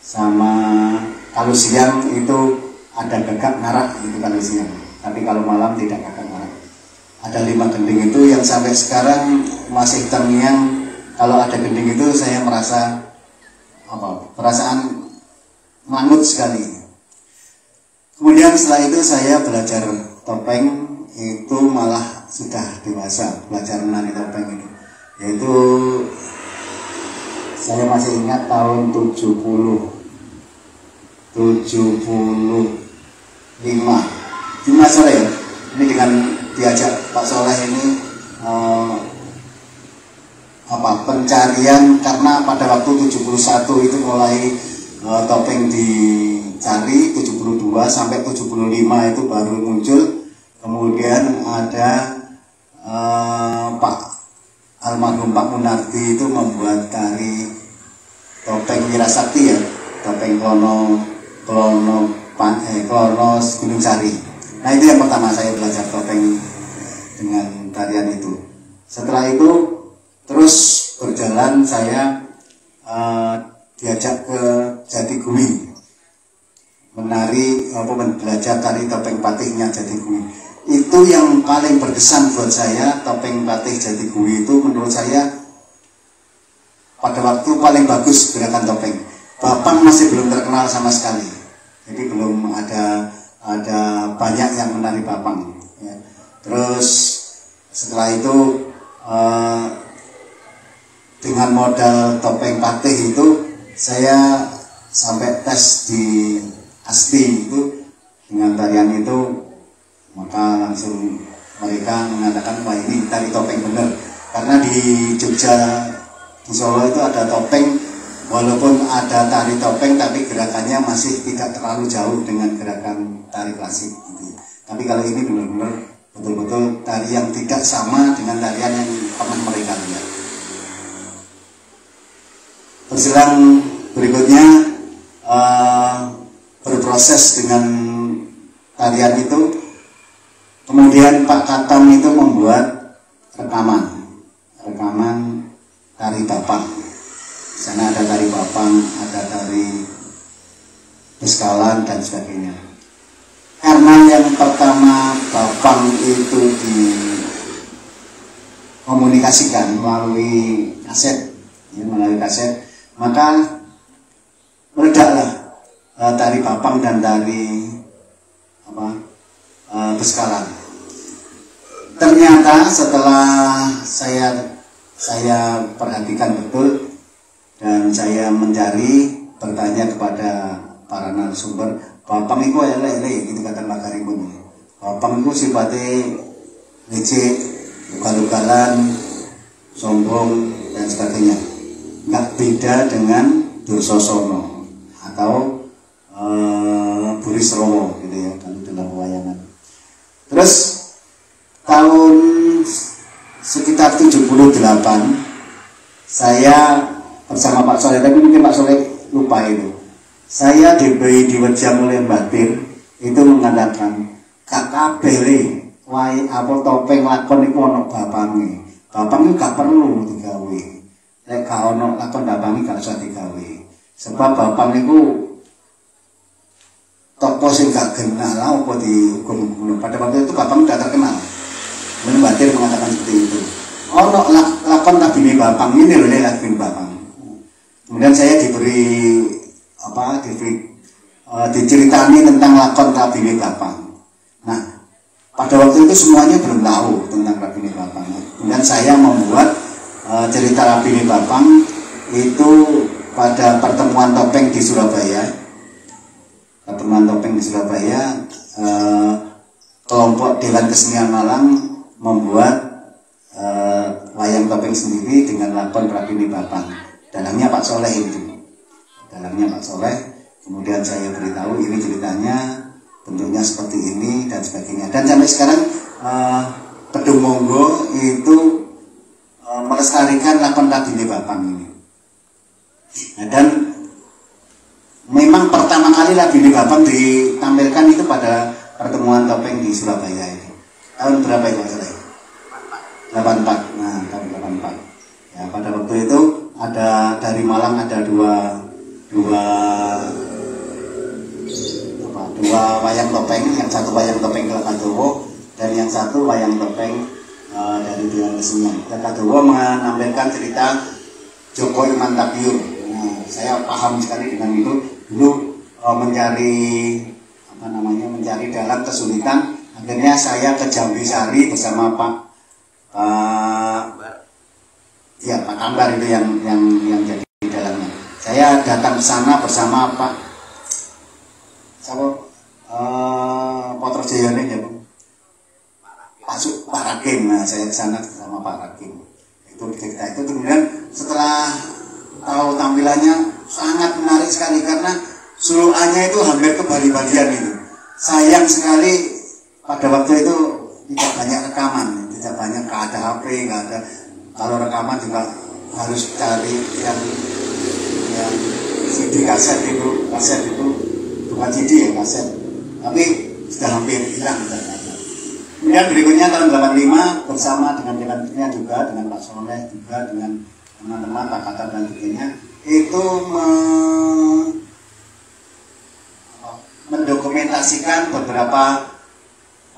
sama kalau siang itu ada gagak ngarak, itu kalau siang. Tapi kalau malam tidak gagak ngarak. Ada 5 gending itu yang sampai sekarang masih terngiang. Kalau ada gending itu saya merasa perasaan manut sekali. Kemudian setelah itu saya belajar topeng, itu malah sudah dewasa, belajar menari topeng itu. Yaitu saya masih ingat tahun 75 Jumat sore ya. Ini dengan diajak Pak Soleh ini pencarian, karena pada waktu 71 itu mulai topeng dicari, 72 sampai 75 itu baru muncul. Kemudian ada Pak almarhum Pak Munardi itu membuat tari topeng Wirasakti ya, topeng Klono Gunung Sari. Nah itu yang pertama saya belajar topeng dengan tarian itu. Setelah itu terus berjalan, saya diajak ke Jatigui menari belajar tari topeng patihnya Jatigui. Itu yang paling berkesan buat saya. Topeng patih Jatigui itu menurut saya pada waktu paling bagus gerakan topeng. Bapang masih belum terkenal sama sekali, jadi belum ada banyak yang menari bapang ya. Terus setelah itu dengan modal topeng patih itu saya sampai tes di Asti itu dengan tarian itu, maka langsung mereka mengatakan wah ini tari topeng bener. Karena di Jogja, di Solo itu ada topeng, walaupun ada tari topeng tapi gerakannya masih tidak terlalu jauh dengan gerakan tari klasik gitu. Tapi kalau ini benar-benar betul-betul tari yang tidak sama dengan tarian yang pernah mereka lihat. Berselang berikutnya berproses dengan tarian itu, kemudian Pak Katam itu membuat rekaman tari bapang. Di sana ada tari bapang, ada tari beskalan dan sebagainya. Karena yang pertama bapang itu dikomunikasikan melalui kaset, maka meledaklah tari bapang dan tari beskalan. Ternyata setelah saya perhatikan betul dan saya mencari, bertanya kepada para narasumber, bapang itu elek gitu kata Mbak Karimun. Bapang itu sifatnya lecek, ugal-ugalan, sombong dan sebagainya. Nggak beda dengan Dursosana atau Burisrawa gitu ya, kalau dalam wayangan. Terus tahun sekitar 78 saya bersama Pak Soleh, tapi mungkin Pak Soleh lupa itu. Saya diberi diwejam oleh Mbah Tir itu mengatakan kakabele wae apa topeng lakon iku ana bapange. Bapang itu gak perlu digawe. Lek gak ana lakon bapange gak usah digawe. Sebab bapang itu tokoh sing gak kenal apa dihukum-hukum. Pada waktu itu bapang sudah terkenal. Kemudian Mbah Tir mengatakan seperti itu. Ono lakon tabine bapang ini loh lakon bapang. Kemudian saya diceritani tentang lakon tabine bapang. Nah, pada waktu itu semuanya belum tahu tentang tabine bapang. Kemudian saya membuat cerita tabine bapang itu pada pertemuan topeng di Surabaya. pertemuan topeng di Surabaya, kelompok Dewan Kesenian Malang membuat wayang topeng sendiri dengan lakon Prabini Bapang. Dalangnya Pak Soleh itu. Dalangnya Pak Soleh. Kemudian saya beritahu ini ceritanya, bentuknya seperti ini dan sebagainya. Dan sampai sekarang Pedung Monggo itu melestarikan lakon Prabini Bapang ini. Nah, dan memang pertama kali Prabini Bapang ditampilkan itu pada pertemuan topeng di Surabaya itu. Tahun berapa itu Pak Soleh? 84. Nah, tahun 84. Ya, pada waktu itu ada dari Malang ada dua wayang topeng, yang satu wayang topeng Klakadowo dan yang satu wayang topeng dari Dewan Kesenian. Klakadowo menampilkan cerita Joko Iman Tapiur. Nah, saya paham sekali dengan itu. Dulu mencari dalam kesulitan, akhirnya saya ke Jambi Sari bersama Pak Kambar itu yang jadi dalamnya. Saya datang ke sana bersama Pak Potrojoyo ya, Pak Rakim. Nah, saya ke sana bersama Pak Rakim. Itu cerita itu. Kemudian setelah tahu tampilannya sangat menarik sekali karena suluannya itu hampir kebali-balian itu. Sayang sekali pada waktu itu tidak banyak rekaman, tidak banyak, nggak ada HP, nggak ada. Kalau rekaman juga harus cari yang CD kaset itu bukan CD ya, kaset. Tapi sudah hampir hilang. Kemudian berikutnya tahun 85 bersama dengan Dewan Kesenian juga, dengan Pak Soleh juga, dengan teman-teman Pak Katar dan sebagainya, itu mendokumentasikan beberapa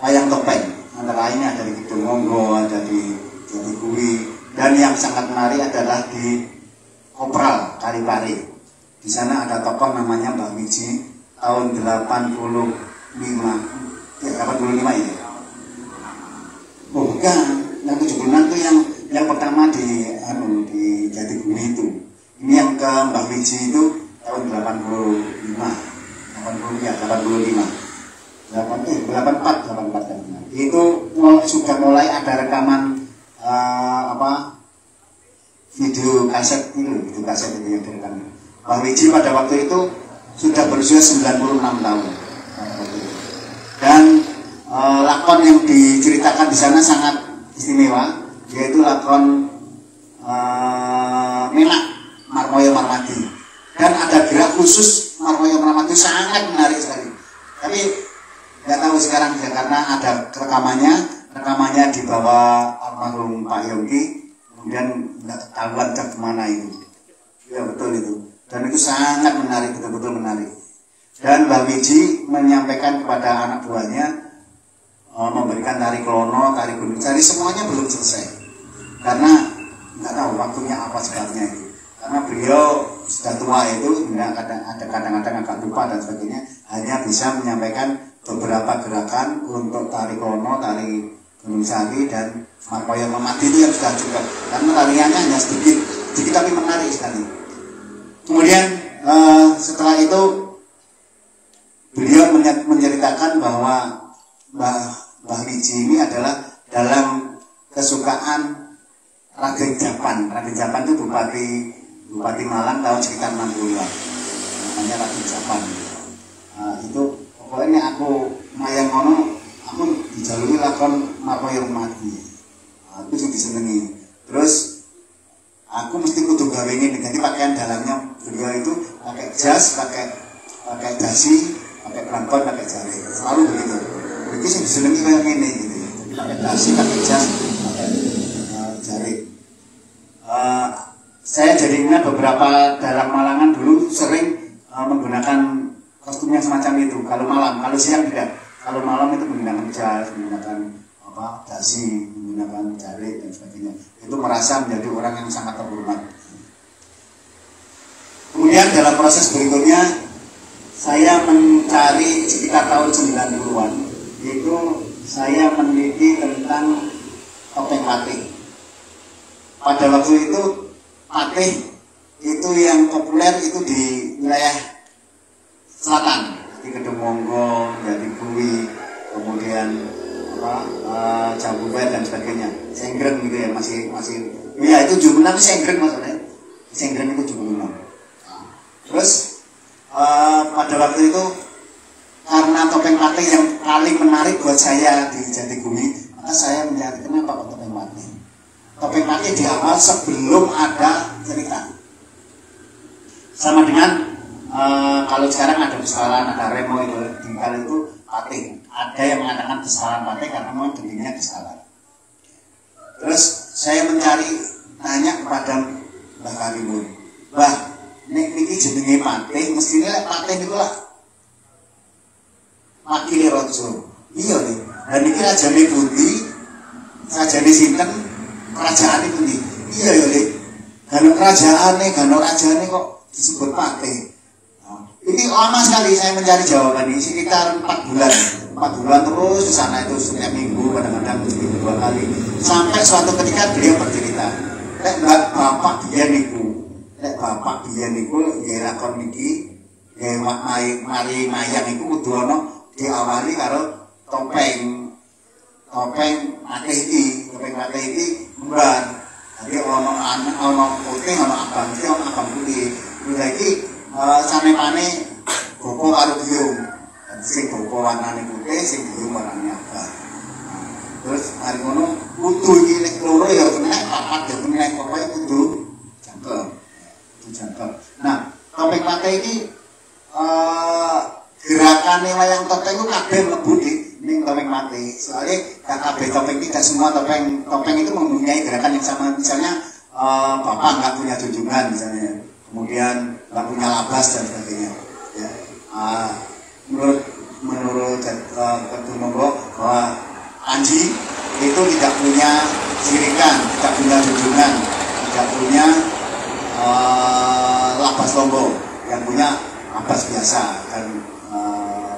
wayang topeng. Antara lainnya ada di Pedung Monggo, ada di Jatigui, dan yang sangat menarik adalah di Kopral Kalipari. Di sana ada tokoh namanya Mbak Wiji, tahun 85 ya. Oh bukan, yang 76 itu yang pertama di Jatigui itu. Ini yang ke Mbak Wiji itu tahun 84 itu sudah mulai ada rekaman video kaset itu yang direkam. Mbak Wiji pada waktu itu sudah berusia 96 tahun. Dan lakon yang diceritakan di sana sangat istimewa, yaitu lakon Menak Marmoyo Marmadi. Dan ada gerak khusus Marmoyo Marmadi, sangat menarik sekali. Tapi nggak tahu sekarang ya, karena ada rekamannya di bawah almarhum Pak Yongki, kemudian nggak ketahuan kemana itu. Ya betul itu. Dan itu sangat menarik, betul-betul menarik. Dan Mbak Wiji menyampaikan kepada anak buahnya, memberikan tari klono, tari gunung sari, semuanya belum selesai. Karena nggak tahu waktunya apa sebabnya itu. Karena beliau sudah tua itu, kadang-kadang agak lupa dan sebagainya, hanya bisa menyampaikan beberapa gerakan untuk tari klono, tari gunung sari, dan Marmoyo Marmadi itu yang sudah cukup. Karena tariannya hanya sedikit tapi menarik sekali. Kemudian setelah itu beliau menceritakan bahwa Mbah Wiji ini adalah dalam kesukaan Raden Japan. Raden Japan itu Bupati Malang tahun sekitar 60-an. Namanya Raden Japan. Itu pokoknya aku mayang ngono, aku dijalui lakon Marmoyo Marmadi. Aku sih disenengi. Terus aku mesti kudu gawe ngene, ganti pakaian dalamnya beliau itu pakai jas, pakai dasi, pakai pelangkon, pakai jari. Selalu begitu. Begitu sih disenengi kayak ngene gitu. Jadi pakai dasi, pakai jas, pakai jari. Saya jadi ingat beberapa dalang Malangan dulu sering menggunakan kostum yang semacam itu. Kalau malam, kalau siang tidak. Kalau malam itu menggunakan jas, menggunakan dasi, menggunakan jari dan sebagainya. Itu merasa menjadi orang yang sangat terhormat. Kemudian dalam proses berikutnya saya mencari sekitar tahun 90-an, itu saya meneliti tentang topeng patih. Pada waktu itu patih itu yang populer itu di wilayah selatan, di Kedung Monggo, jadi Bui, kemudian Jambu Fair dan sebagainya, Senggreng gitu ya, masih ya itu Jumenang itu Senggreng maksudnya, Senggreng itu Jumenang. Terus pada waktu itu karena topeng Patih yang paling menarik buat saya di Jatigumi, maka saya mencari kenapa kok topeng Patih. Topeng Patih di awal sebelum ada cerita, sama dengan kalau sekarang ada kesalahan, ada remo itu, tinggal itu Patih. Ada yang mengatakan kesalahan Patih karena memang dindingnya kesalahan. Terus saya tanya kepada Mbah Kalimun, Mbah, niki jenenge Patih, mestinya Patih itu lah wakile rojo. Iya nih. Dan niki rajane pundi, rajane sinten, kerajaane pundi. Iya ya nih. Gano kerajaane, gano rajane kok disebut Patih. Ini lama sekali saya mencari jawaban ini, sekitar 4 bulan. 4 bulan terus di sana itu setiap minggu, kadang-kadang seminggu 2 kali. Sampai suatu ketika beliau bercerita, lek bapak biyen niku, nggih lakon niki, nggih mari mayang iku kudu ana diawali karo topeng Patih iki, mbar. Jadi ana putih, ana abang putih. Lha iki sanepane gopo karo biung. Sing gopo warnane putih, sing biung warnane abang. Terus hari ngono kudu iki nek loro ya kena, papat ya kena, pokoke kudu jangkep. Nah, topeng Patih iki gerakane wayang topeng itu kabeh mlebu ning topeng Patih. Soalnya gak kabeh topeng, tidak semua topeng itu mempunyai gerakan yang sama. Misalnya bapak nggak punya junjungan misalnya, kemudian nggak punya labas dan sebagainya. Ya. Menurut Kedung Monggo bahwa Panji itu tidak punya sirikan, tidak punya junjungan, tidak punya labas lombo, yang punya labas biasa dan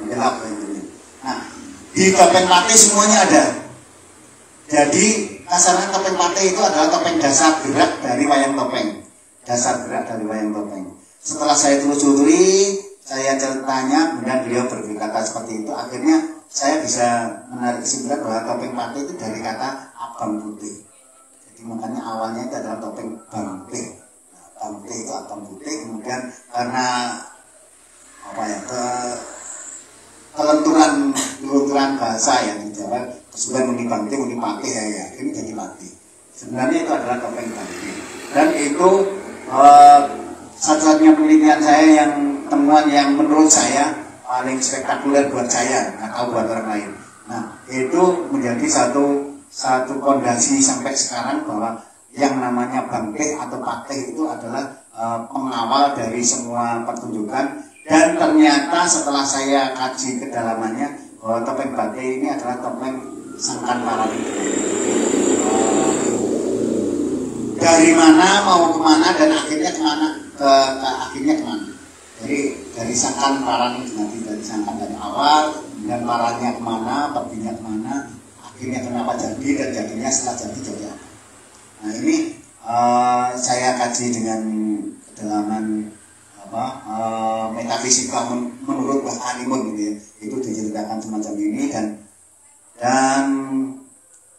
gelap gitu. Nah, di topeng Patih semuanya ada. Jadi kasarnya topeng Patih itu adalah topeng dasar gerak dari wayang topeng. Setelah saya telusuri, saya tanya, kemudian beliau berkata seperti itu. Akhirnya saya bisa menarik kesimpulan bahwa topeng Patih itu dari kata abang putih. Jadi makanya awalnya itu adalah topeng Bangtih. Bangtih itu abang putih. Kemudian karena kelenturan bahasa yang di Jawa, kemudian muni Bangtih, muni Patih, ya ini jadi Patih. Sebenarnya itu adalah topeng Bangtih. Dan itu satu-satunya penelitian saya, yang temuan yang menurut saya paling spektakuler buat saya, nggak tahu buat orang lain. Nah, itu menjadi satu fondasi sampai sekarang bahwa yang namanya Bangtih atau Patih itu adalah pengawal dari semua pertunjukan. Dan ternyata setelah saya kaji kedalamannya, bahwa topeng Patih ini adalah topeng Sangkan Parani. Dari mana mau kemana dan akhirnya kemana? Akhirnya kemana? Jadi dari Sangkan Parani, nanti dari Sangkan dari awal, dan Paraninya kemana, perginya kemana, akhirnya kenapa jadi, dan jadinya setelah jadi apa? Nah ini saya kaji dengan kedalaman metafisika menurut Mbah Kalimun gitu ya. Itu diceritakan semacam ini, dan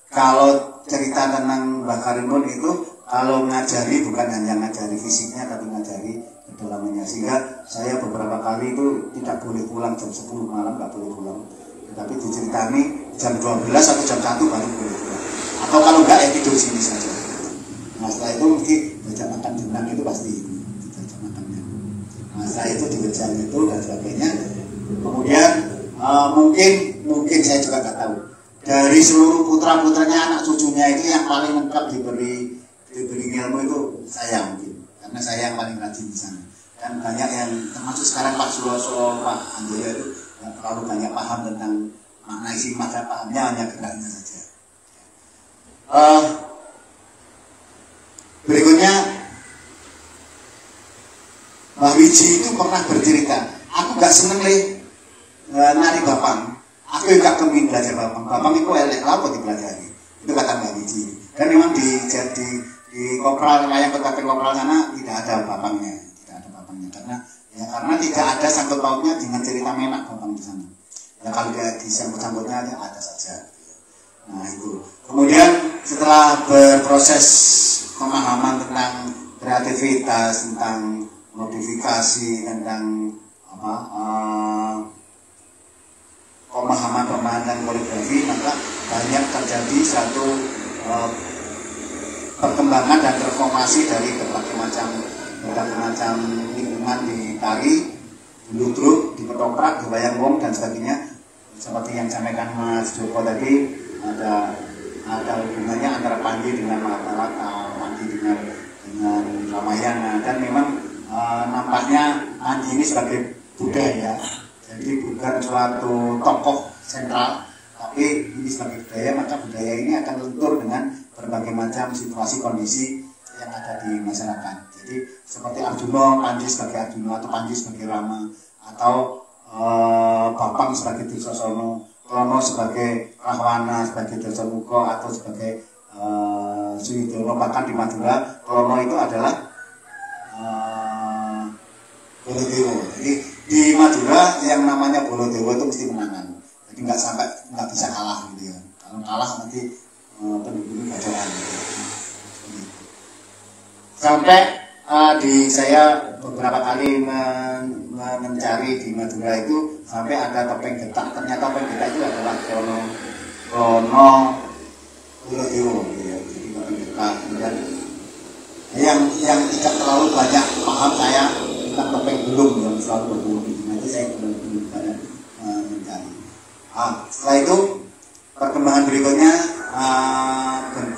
kalau cerita tentang Mbah Kalimun itu kalau ngajari bukan hanya ngajari fisiknya tapi ngajari kedalamannya, sehingga saya beberapa kali itu tidak boleh pulang jam 10 malam, nggak boleh pulang, tapi diceritani jam 12 atau jam 1 baru boleh pulang, atau kalau enggak ya tidur sini saja. Nah setelah itu mesti baca makan jenang itu pasti baca makannya. Nah setelah itu dibaca itu dan sebagainya. Kemudian mungkin saya juga nggak tahu, dari seluruh putra-putranya, anak cucunya itu yang paling lengkap diberi ilmu itu saya, mungkin karena saya yang paling rajin di sana. Dan banyak yang termasuk sekarang Pak Suroso, Pak Andoyo itu yang terlalu banyak paham tentang makna isi mata, pahamnya hanya geraknya saja. Berikutnya Mbah Wiji itu pernah bercerita, aku gak seneng nari bapang, aku gak kemin belajar bapang itu elek, apa dipelajari, itu kata Mbah Wiji. Dan memang di kopral, wayang Ketapeng kopral sana tidak ada bapangnya, karena tidak ada sangkut pautnya dengan cerita Menak bapang ya kalau dia disambut-sambutnya ada saja. Nah itu. Kemudian setelah berproses pemahaman tentang kreativitas, tentang modifikasi, tentang pemahaman dan koreografi, maka banyak terjadi satu perkembangan dan reformasi dari berbagai macam lingkungan di tari, di ludruk, di ketoprak, di wayang wong dan sebagainya. Seperti yang disampaikan Mas Joko tadi, ada hubungannya antara Panji dengan Mahabharata, Panji dengan Ramayana, dan memang nampaknya Panji ini sebagai budaya, jadi bukan suatu tokoh sentral, tapi ini sebagai budaya, maka budaya ini akan lentur dengan berbagai macam situasi kondisi yang ada di masyarakat. Jadi seperti Arjuna, Panji sebagai Arjuna, atau Panji sebagai Rama, atau Bapang sebagai Dursasana, Krono sebagai Rahwana, sebagai Dasamuka, atau sebagai Suyodono. Bahkan di Madura, Krono itu adalah Bolodewo. Jadi di Madura yang namanya Bolodewo itu mesti menangan. Jadi nggak bisa kalah gitu ya. Kalau kalah nanti penduduk gajaran. Sampai saya beberapa kali mencari di Madura itu sampai ada topeng getak. Ternyata topeng getak itu adalah Krono Bolodewo. Ya. Jadi topeng getak. Kemudian yang tidak terlalu banyak paham saya tentang topeng belum yang selalu berhubung. Nanti saya belum pada mencari. Setelah itu perkembangan berikutnya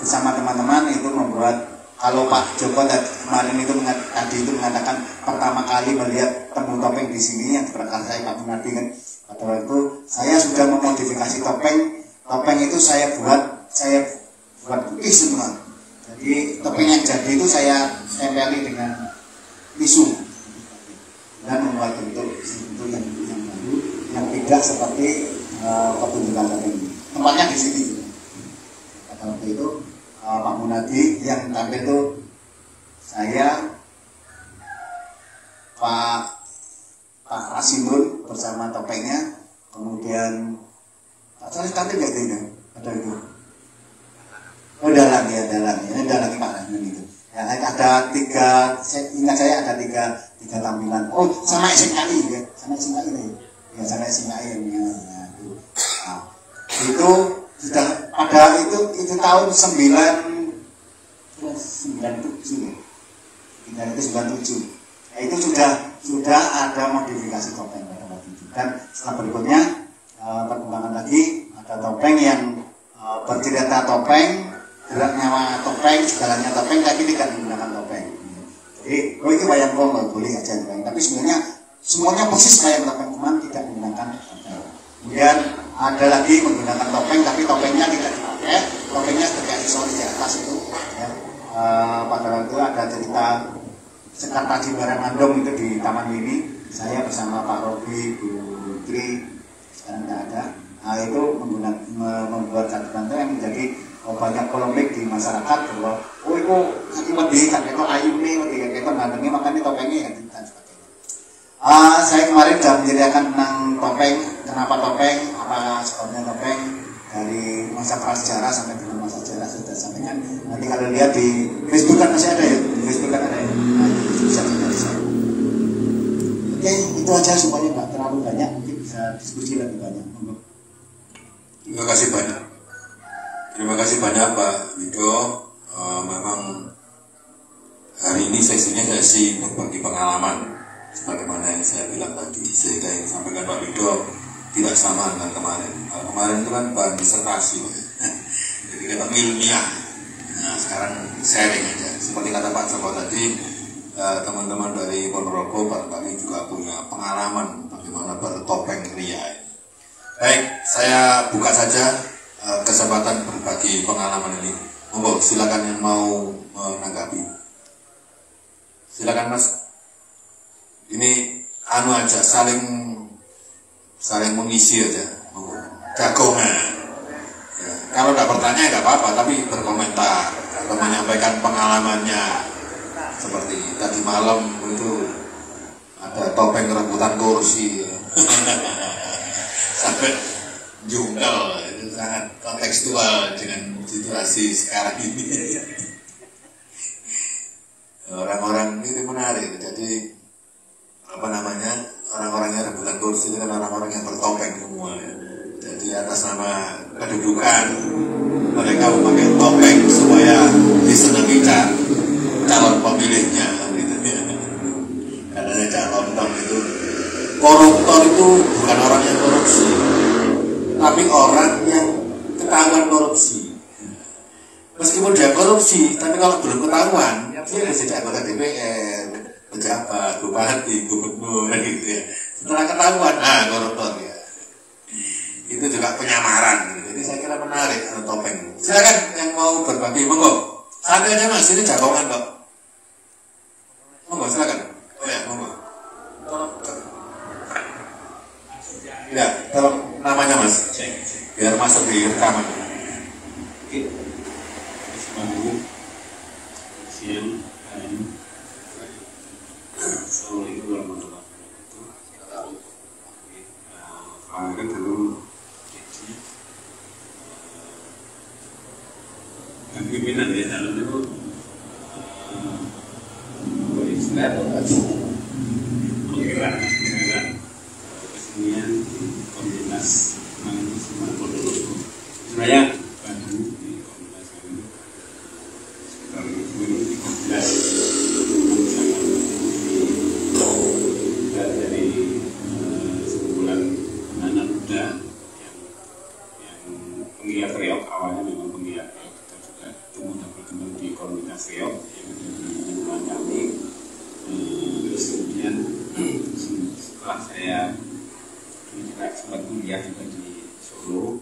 bersama teman-teman itu membuat, kalau Pak Joko kemarin itu mengatakan pertama kali melihat temu topeng di sini yang diperkarsai Pak Munardi kan, pada waktu itu saya sudah memodifikasi topeng. Topeng itu saya buat putih semua. Jadi topeng yang jadi itu saya tempeli dengan tisu dan membuat bentuk yang baru, yang tidak seperti pertunjukan topeng. Tempatnya di sini. Pada waktu itu Pak Munadi yang tampil itu saya, Pak Rasimul bersama topengnya, kemudian Pak Saleh tampil nggak itu? Ada itu. Oh dalang Pak Rahman itu. Ya, ada tiga, ingat saya ada tiga tampilan. Oh sama SMKI ya, sama SMKI ya, sama SMKI ya. Nah, itu sudah pada itu tahun 97 ya. Itu 97. Nah, itu sudah ada modifikasi topeng pada waktu itu. Dan setelah berikutnya perkembangan lagi ada topeng yang bercerita topeng, geraknya topeng, segalanya topeng, tapi tidak menggunakan topeng. Jadi ini wayang wong boleh aja topeng, tapi semuanya persis wayang topeng, cuma tidak menggunakan topeng. Kemudian ada lagi menggunakan topeng, tapi topengnya tidak dipakai, topengnya sebagai aksesoris di atas itu. Ya. Pada waktu itu ada cerita Sekar Taji Barang Andong itu di Taman Mini, saya bersama Pak Robi, Bu Putri, sekarang tidak ada. Nah itu membuat satu bantu yang menjadi banyak polemik di masyarakat bahwa itu akibat di kan itu ayu nih, itu gantengnya makanya topengnya dan sebagainya. Saya kemarin sudah menceritakan tentang topeng, kenapa topeng, apa sebabnya topeng dari masa prasejarah sampai dengan masa sejarah sudah sampaikan. Nanti kalau lihat di Facebook kan masih ada ya, di Facebook kan ada ya. Nah, itu bisa dilihat di sana. Oke, itu aja semuanya, nggak terlalu banyak, mungkin bisa diskusi lebih banyak. Terima kasih banyak. Terima kasih banyak Pak Wido. Memang hari ini sesinya sesi berbagi pengalaman, sebagaimana yang saya bilang tadi, sehingga yang disampaikan Pak Wido tidak sama dengan kemarin. Kemarin itu kan bahan disertasi, jadi kita ilmiah. Nah sekarang sharing aja. Seperti kata Pak Joko tadi, teman-teman dari Ponorogo barangkali juga punya pengalaman bagaimana bertopeng ria. Baik, saya buka saja kesempatan berbagi pengalaman ini. Monggo, silakan yang mau menanggapi. Silakan Mas. Ini anu aja, saling mengisi aja. Monggo. Jagongan. Ya, kalau nggak bertanya nggak apa-apa, tapi berkomentar atau menyampaikan pengalamannya. Seperti tadi malam itu ada topeng rebutan kursi. sampai jungkel, itu sangat kontekstual dengan situasi sekarang ini. Orang-orang ini menarik, jadi apa namanya, orang-orang yang rebutan kursi itu kan orang-orang yang bertopeng semua ya. Jadi atas nama kedudukan mereka memakai topeng supaya disenangi calon pemilihnya gitu ya. Katanya calon itu koruptor itu bukan orang yang korupsi, tapi orang yang ketahuan korupsi. Meskipun dia korupsi, tapi kalau belum ketahuan, dia bisa jadi anggota DPR, pejabat, bupati, gubernur, gitu ya. Setelah ketahuan, koruptor ya. Itu juga penyamaran. Jadi saya kira menarik topeng. Silakan yang mau berbagi, monggo. Santai aja mas, ini jagongan kok. Monggo, silakan. Oh ya, monggo. Ya, tolong namanya mas, biar masuk di rekaman. Siang, hari Assalamualaikum warahmatullahi wabarakatuh. Kemarin dulu dan pimpinan ya dalam itu beristirahat menggerak kesenian komunitas Manunggal Ponorogo. Sebenarnya bantu di komunitas ini sekitar 2013 dari sekumpulan anak muda yang penggiat reog. Awalnya memang penggiat reog, kita juga tumbuh dan berkembang di komunitas reog yang ada di lingkungan kami. Terus kemudian setelah saya juga sempat kuliah juga di Solo,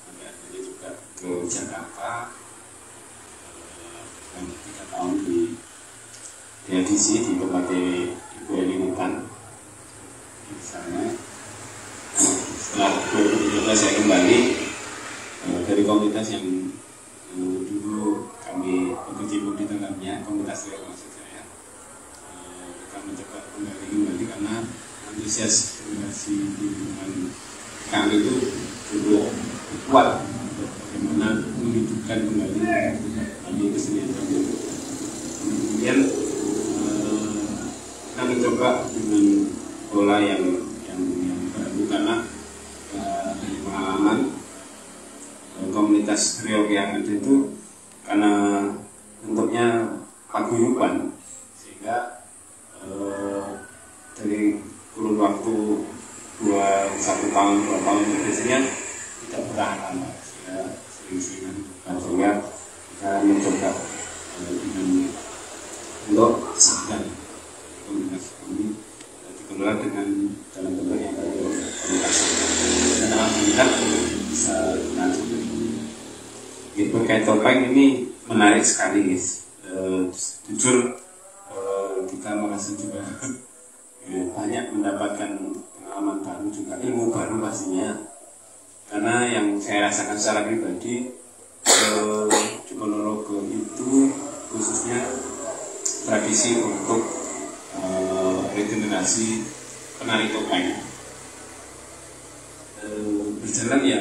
sampai akhirnya juga ke Jakarta dan 3 tahun di DLDC di berbagai Ibu Elinitan di sana. Setelah 2013 saya kembali dari komunitas yang dulu kami berkecimpung di tengahnya, komunitas reog maksud saya. Kita mencoba kembali karena antusias generasi di lingkungan kami itu cukup kuat bagaimana menghidupkan kembali kesenian kami. Kemudian kita mencoba dengan pola yang baru karena dari pengalaman komunitas reog yang ada itu karena bentuknya paguyuban, sehingga dari kurun waktu 1 tahun 2 tahun itu biasanya tidak bertahan lama, sehingga sering-seringan, sehingga kita mencoba dengan untuk sadar komunitas kami dikelola dengan dalam bentuk yang komunitas, dan alhamdulillah bisa lanjut. Berkait topeng ini menarik sekali guys. Jujur kita merasa juga banyak mendapatkan pengalaman baru, juga ilmu baru pastinya, karena yang saya rasakan secara pribadi di Ponorogo itu khususnya tradisi untuk regenerasi penari topeng berjalan ya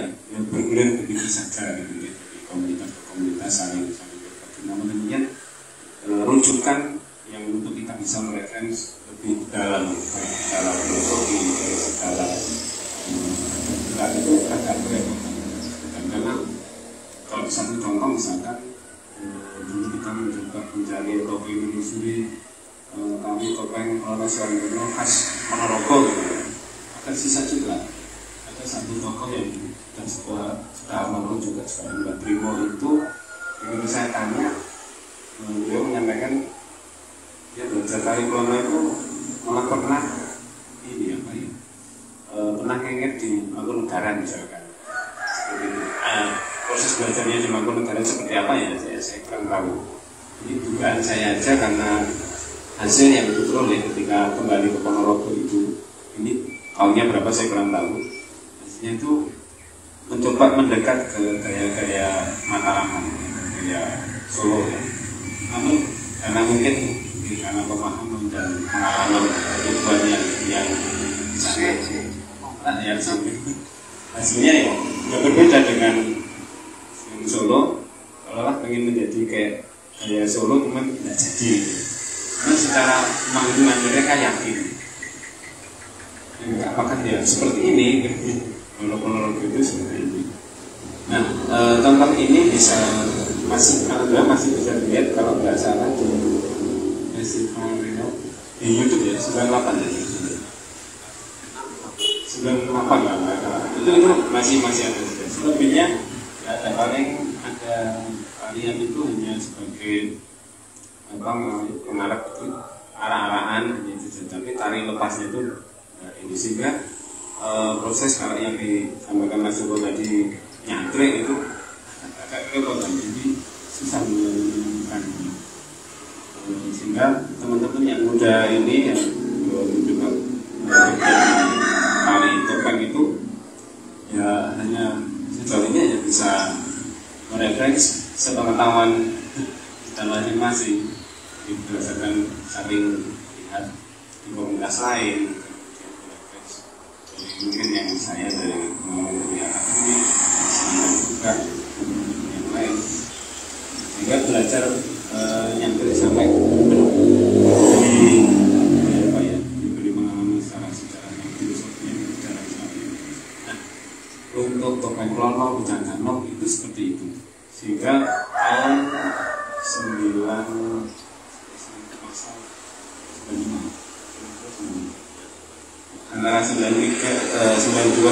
bergulir begitu saja gitu ya, dari komunitas ke komunitas saling berbagi. Namun demikian rujukan yang untuk kita bisa mereferensi lebih dalam, baik dalam filosofi, segala itu agak berbeda. Dan karena kalau satu contoh misalkan dulu kita mencoba mencari topeng menyusuri kami topeng Rono khas Ponorogo gitu, akan sisa juga ada satu tokoh yang dan sebuah almarhum juga sekarang Mbak Trimo itu, begitu saya tanya, beliau menyampaikan dia belajar tari Pono itu malah pernah ini apa ya, pernah ngenget di Mangkunegaran misalkan, seperti itu. Proses belajarnya di Mangkunegaran seperti apa ya, saya kurang tahu. Ini dugaan saya aja karena hasil yang diperoleh ketika kembali ke Ponorogo itu, ini tahunnya berapa saya kurang tahu. Hasilnya itu mencoba mendekat ke gaya-gaya Mataraman, gaya Solo ya. Namun karena mungkin karena pemahaman dan pengalaman kehidupan yang sangat yang hasilnya ya berbeda dengan yang Solo. Kalau pengen menjadi kayak Solo cuman tidak jadi. Karena secara manggungan mereka yakin apakah ya seperti ini monolog itu seperti ini. Nah, contoh ini bisa masih bisa dilihat kalau nggak salah di festival di YouTube ya, 98 ya, 98 lah, itu masih ada. Selebihnya ada paling ada kalian itu hanya sebagai pengarap itu arah-arahan gitu, tapi tari lepasnya itu ini sehingga proses kalau yang disampaikan Mas Joko tadi nyantrik itu agak repot, jadi susah menemukan. Sehingga teman-teman yang muda ini yang juga tari topeng itu ya hanya sejauh ini hanya bisa merefleks sepengetahuan kita masing-masing berdasarkan saling lihat di komunitas lain. Mungkin yang saya dari pengalaman akademik juga yang lain, sehingga belajar yang sampai diberi pengalaman secara yang filosofinya secara Islamnya. Nah, untuk topeng Klono Bujang Ganong itu seperti itu, sehingga tahun 92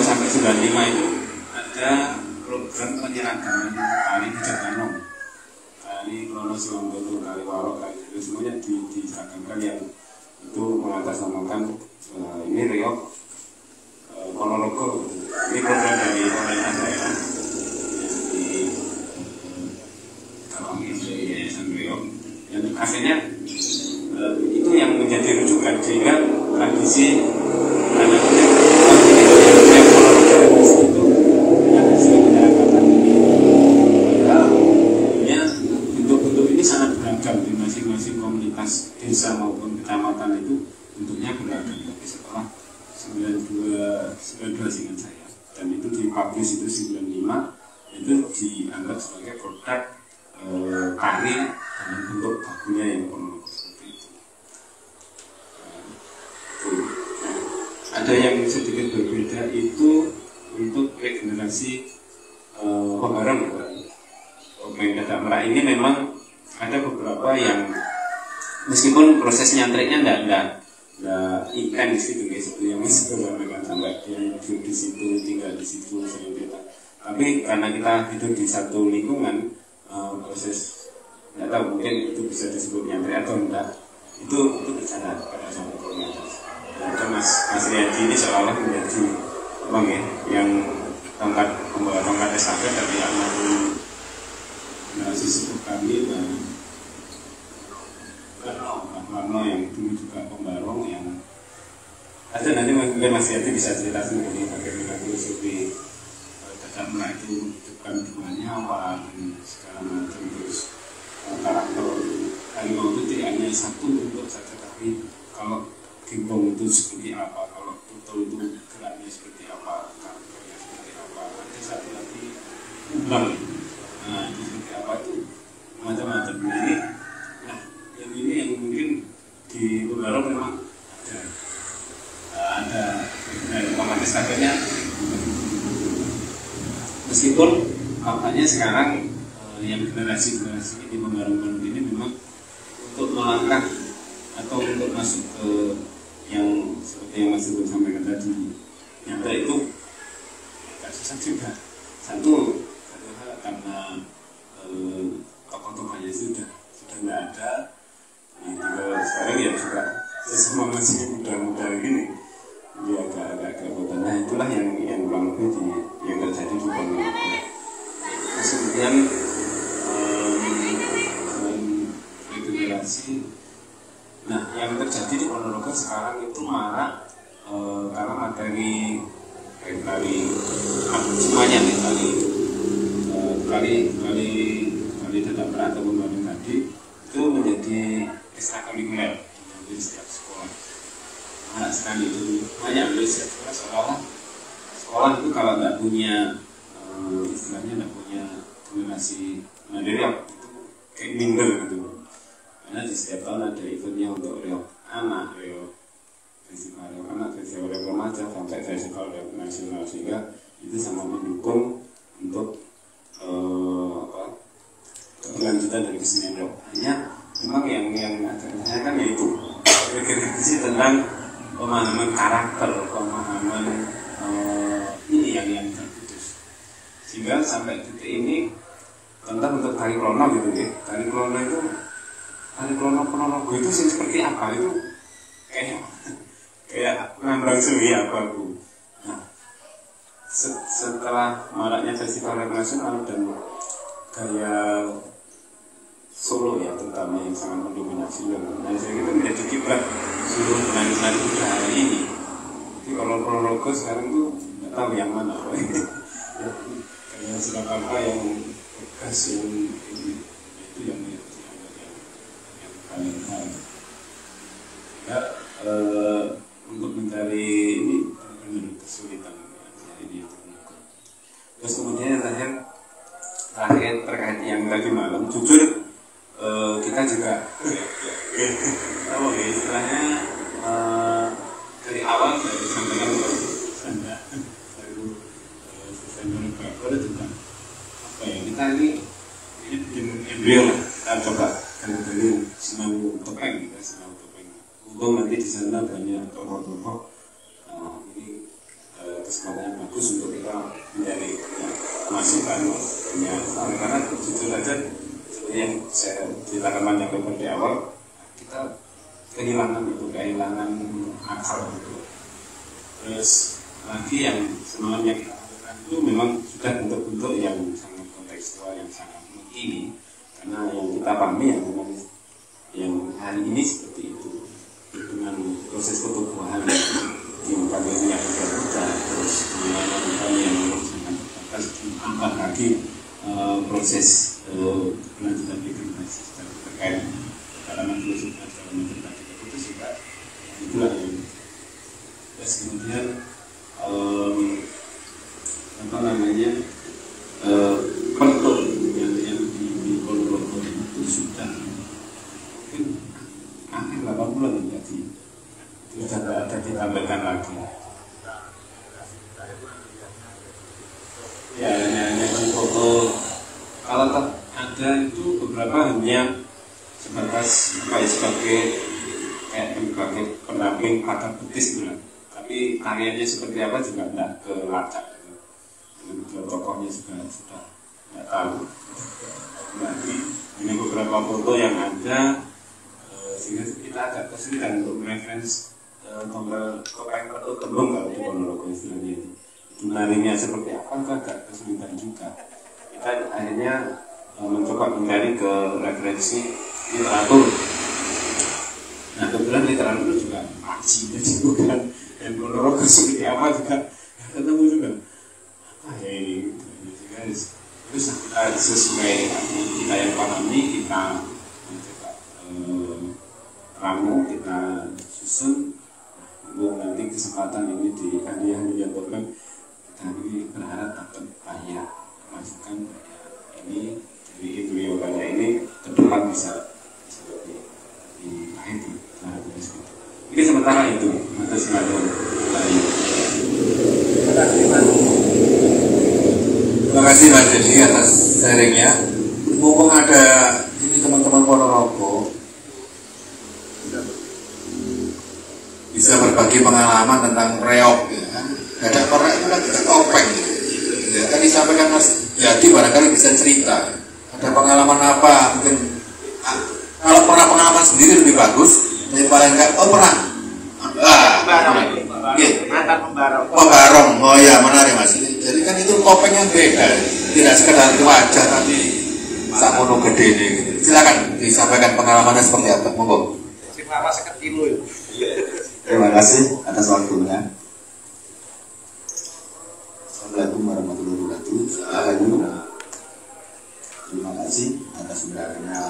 sampai 95 itu ada program penyeragaman tari Bujang Ganong, tari Klono Siwamboto, tari Warok, tari itu semuanya diseragamkan, yang itu mengatasnamakan ini Reok Ponorogo. Ini program dari pemerintah daerah di Tawang itu Yayasan Reok, yang akhirnya itu yang menjadi rujukan sehingga tradisi desa maupun kecamatan itu bentuknya beragam. Tapi setelah 92 seingat saya, dan itu dipublish itu 95, itu dianggap sebagai produk tari dengan bentuk bakunya yang kronologis seperti itu. Ada yang sedikit berbeda itu untuk regenerasi pembareng. Topeng Dadak Merak ini memang ada beberapa yang meskipun proses nyantriknya enggak intens gitu guys, seperti yang Mas sampaikan, sampai dia hidup di situ, tinggal di situ, sering kita. Tapi karena kita hidup di satu lingkungan, proses nggak tahu mungkin itu bisa disebut nyantrik atau enggak, itu berjalan pada satu komunitas. Dan Mas Riyadi ini seolah menjadi abang ya, yang membawa tongkat estafet dari almarhum generasi sepuh kami dan Warno yang dulu juga pembarong, yang ada nanti mungkin Mas Yati bisa cerita sendiri bagaimana filosofi Dadak Merak itu menghidupkan duanya apa dan segala macam. Terus karakter harimau itu tidak hanya satu bentuk saja, tapi kalau gimbong itu seperti apa, kalau tutul itu geraknya seperti apa, karakternya seperti apa, ada satu lagi ulang, nah itu seperti apa, itu macam-macam. Ini yang mungkin di Pembarong memang ada pematis kagetnya, meskipun faktanya sekarang yang generasi ini Pembarong ini memang untuk melangkah atau untuk masuk ke yang seperti yang Mas Joko sampaikan tadi, nyata itu agak susah juga. Satu hal karena tokoh-tokohnya sudah nggak ada. Sekarang ya juga semua masih muda-muda gini, dia agak repotan. Nah itulah yang kurang lebih yang terjadi di Ponorogo. Kemudian regenerasi. Nah yang terjadi di Ponorogo sekarang itu marak karena materi semuanya nih kali Dadak Merak atau pembangunan tadi itu menjadi ekstrakurikuler di setiap sekolah. Anak sekali itu banyak di setiap sekolah seolah kalau nggak punya istilahnya nggak punya generasi mandiri itu kayak minder gitu. Karena di setiap tahun ada eventnya untuk reok anak, reok festival reok anak, festival reok remaja, sampai festival reok nasional, sehingga itu sangat mendukung untuk keberlanjutan dari kesenian reok. Hanya memang yang agak saya kan yaitu referensi tentang pemahaman karakter, pemahaman ini yang terputus, sehingga sampai detik ini tentang untuk tari krono gitu ya. Tari krono itu, tari krono Ponorogo itu seperti apa itu kayak ngambil sendiri apa bu. Nah, setelah maraknya festival nasional dan gaya Solo ya terutama yang sangat mendominasi dan saya itu menjadi kiblat seluruh penari-penari kita hari ini. Jadi kalau Ponorogo sekarang tuh nggak tahu yang mana. Kayak Surakarta yang bekas yang itu yang paling hal. Ya untuk mencari ini benar kesulitan jadi dia. Terus kemudian yang terakhir terkait yang tadi malam, jujur kita juga apa ya istilahnya dari awal dari sampaikan Sanda baru juga apa ya kita ini bikin embrio lah, kita coba dari sinau topeng, sinau topeng. Untung nanti di sana banyak tokoh-tokoh, ini kesempatan bagus untuk kita mencari masukan karena jujur aja yang saya ceritakan banyak lebar di awal, kita kehilangan akal gitu. Terus lagi yang semalam yang kita lakukan itu memang sudah bentuk-bentuk yang sangat kontekstual, yang sangat mengini, karena yang kita pahami yang memang yang hari ini seperti itu dengan proses pertumbuhan di berbagai minyak kita, terus yang sangat terbatas, tambah lagi proses kelanjutan regenerasi terkait tanaman filosofi dan tanaman terbatik itu juga itulah yang terus kemudian apa namanya bentuk yang di Ponorogo itu sudah mungkin akhir 80-an jadi sudah tidak ada ditambahkan lagi ya hanya di foto. Kalau ada itu beberapa hanya sebatas sebagai pendamping kata betis gitu. Tapi karyanya seperti apa juga tidak kelacak. Tokohnya juga sudah tidak tahu. Nanti ini beberapa foto yang ada sehingga kita agak kesulitan untuk referensi tonggal topeng atau tembung kalau di Ponorogo istilahnya itu. Narinya seperti apa agak kesulitan juga. Kita akhirnya mencoba mencari ke referensi literatur. Nah kebetulan literatur juga masih jadi bukan dan Ponorogo seperti apa juga ketemu juga. Apa ya ini guys. Terus kita sesuai kita yang pahami kita mencoba ramu kita susun. Nanti kesempatan ini di hadiah program kita ini berharap dapat banyak masukan ini dari Ibu Yoga ini ke depan bisa seperti di akhir ini sementara itu atas nama terima kasih Mas Dedi atas sharingnya. Mumpung ada ini teman-teman Ponorogo bisa berbagi pengalaman tentang reok ya kan. Ada korek itu kan topeng ya, tadi sampaikan Mas Yadi barangkali bisa cerita ada pengalaman apa mungkin kalau pernah pengalaman sendiri lebih bagus daripada enggak. Oh pernah Pembarong. Oh ya menarik Mas. Jadi kan itu topeng yang beda, tidak sekedar wajah tapi sakono gede gitu. Silakan disampaikan pengalamannya seperti apa, monggo. Terima kasih atas waktunya. Assalamualaikum warahmatullahi wabarakatuh. Terima kasih atas undangannya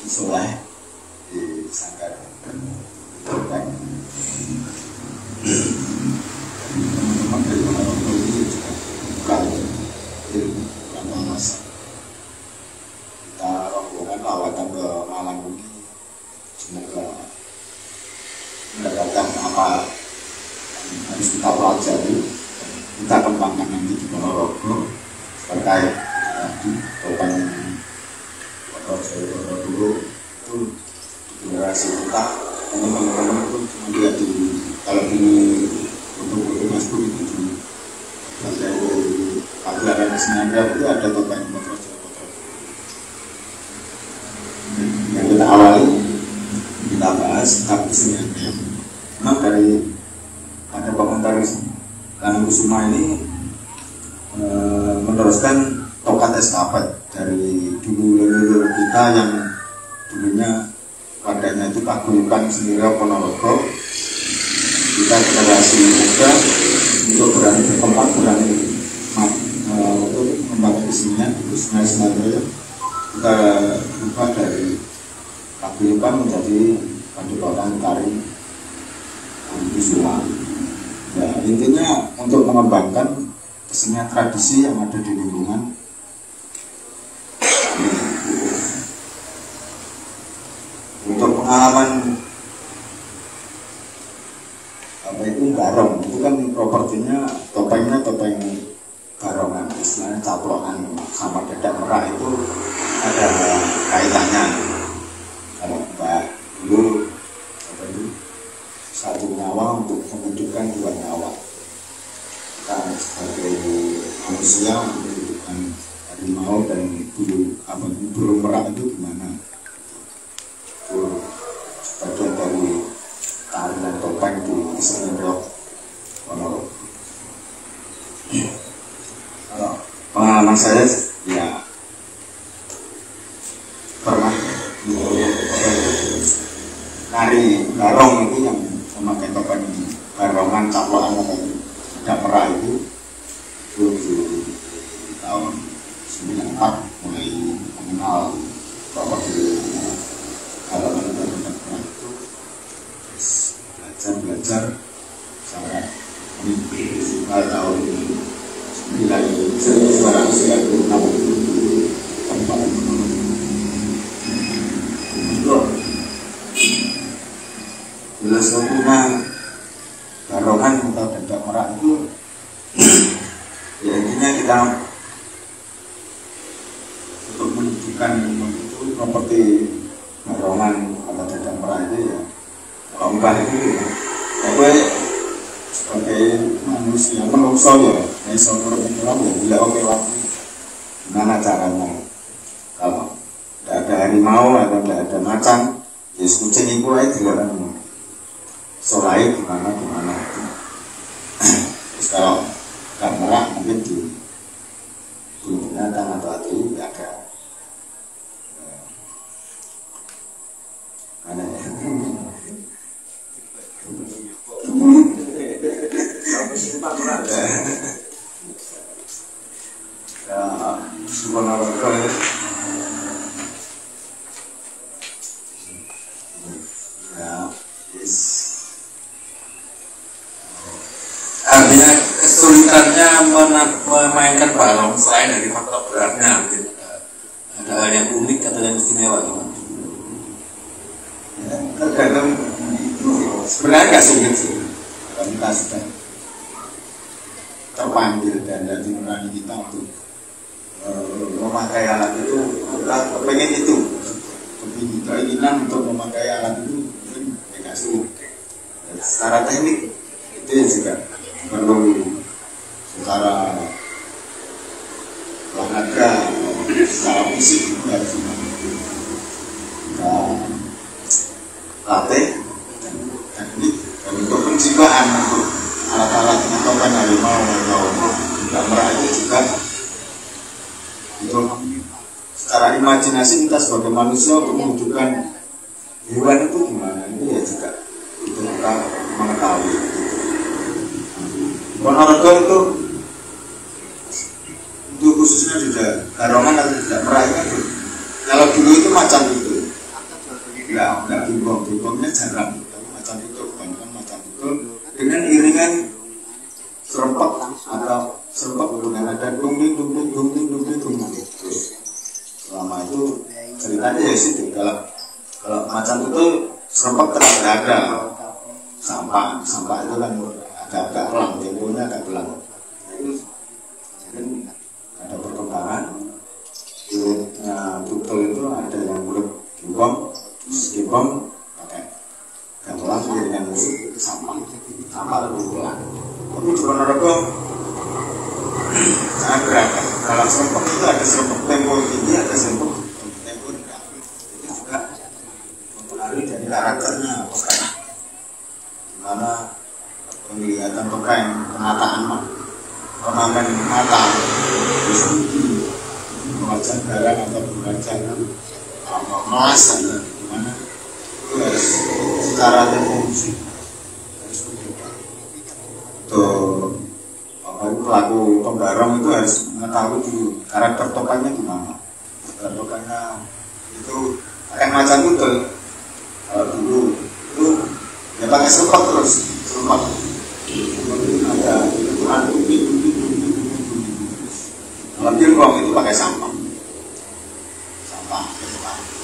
Soleh di sanggar topeng. Teman-teman dari Ponorogo ini juga bukan masa kita rombongan lawatan ke Malang ini, semoga mendapatkan apa yang harus kita pelajari, kita kembangkan nanti di Ponorogo terkait topeng dulu itu generasi kita. Ini teman-teman itu cuma lihat di kalau di foto-foto Facebook itu di pagelaran Senayan itu ada topeng yang kita awali, kita bahas tentang kesenian. Memang dari ada komentar Kang Kusuma ini meneruskan tokat estafet dari dulu leluhur kita yang dulunya wadahnya itu paguyuban sendiri Ponorogo. Kita generasi muda untuk berani berkembang, berani untuk mengembangkan kesenian itu sebenarnya kita ubah dari paguyuban menjadi paduan tari visual. Ya, intinya untuk mengembangkan kesenian tradisi yang ada di lingkungan. Untuk pengalaman apa itu barong, itu kan propertinya topengnya topeng barongan, istilahnya caplokan sama dadak merah itu ada kaitannya. Kalau Mbak dulu apa itu satu nyawa untuk menghidupkan dua nyawa. Kita sebagai manusia menghidupkan harimau dan burung merak itu gimana? Itu sebagian dari tari dan topeng di kesenian Ponorogo. Kalau pengalaman saya ya pernah nari barong itu yang memakai topeng barongan caplokan tidak merah itu di tahun 94 mulai mengenal properti kalau benar-benar itu belajar sampai mulai tahun 1996 tempat filosofinya barongan atau dadak merah itu ya intinya kita untuk menunjukkan itu properti barongan atau dadak merah itu ya kalau mbah itu ya gue sebagai manusia ya seorang orang ya bila oke waktu gimana caranya kalau tidak ada harimau atau tidak ada macan ya kucing itu aja dilarang sorai gimana terus kalau tidak merah mungkin di binatang atau itu ada mana ya Ponorogo ya artinya kesulitannya memainkan barong selain dari faktor beratnya mungkin ada hal yang unik atau yang istimewa teman. Ya, tergantung sebenarnya nggak sulit sih kalau kita sudah terpanggil dan dari nurani kita untuk memakai alat itu, kita pengen itu keinginan untuk memakai alat itu mungkin nggak sulit. Secara teknik itu ya juga perlu secara olahraga, secara fisik juga harus kita latih dan teknik dan untuk penjiwaan untuk alat-alat topeng harimau atau dadak merah itu juga itu secara imajinasi kita sebagai manusia untuk menunjukkan hewan itu gimana itu ya juga itu kita mengetahui. Ponorogo itu khususnya di barongan atau dadak merah itu kalau dulu itu macam itu enggak Kalau macan itu serempet terus ada sampah itu kan agak pelang, temponya agak pelang. Itu ada perkembangan. Tutul itu ada yang mulut gimbong, pakai gamelan dengan musik sampah lebih pelan. Tapi di Ponorogo sangat beragam. Dalam serempet itu ada serempet tempo tinggi, ada serempet tempo rendah. Itu juga mempengaruhi dari karakternya topeng. Gimana penglihatan topeng, penataan ornamen mata, wajah garang atau wajah melasan, gimana itu harus secara teknologi harus berbeda. Untuk pelaku pembarong itu harus mengetahui dulu karakter topengnya gimana. Karakter topengnya itu pakai macan tutul. Kalau dulu itu ya pakai serempet terus, serempet. Ada ukuran bumi. Kalau gimbong itu pakai sampah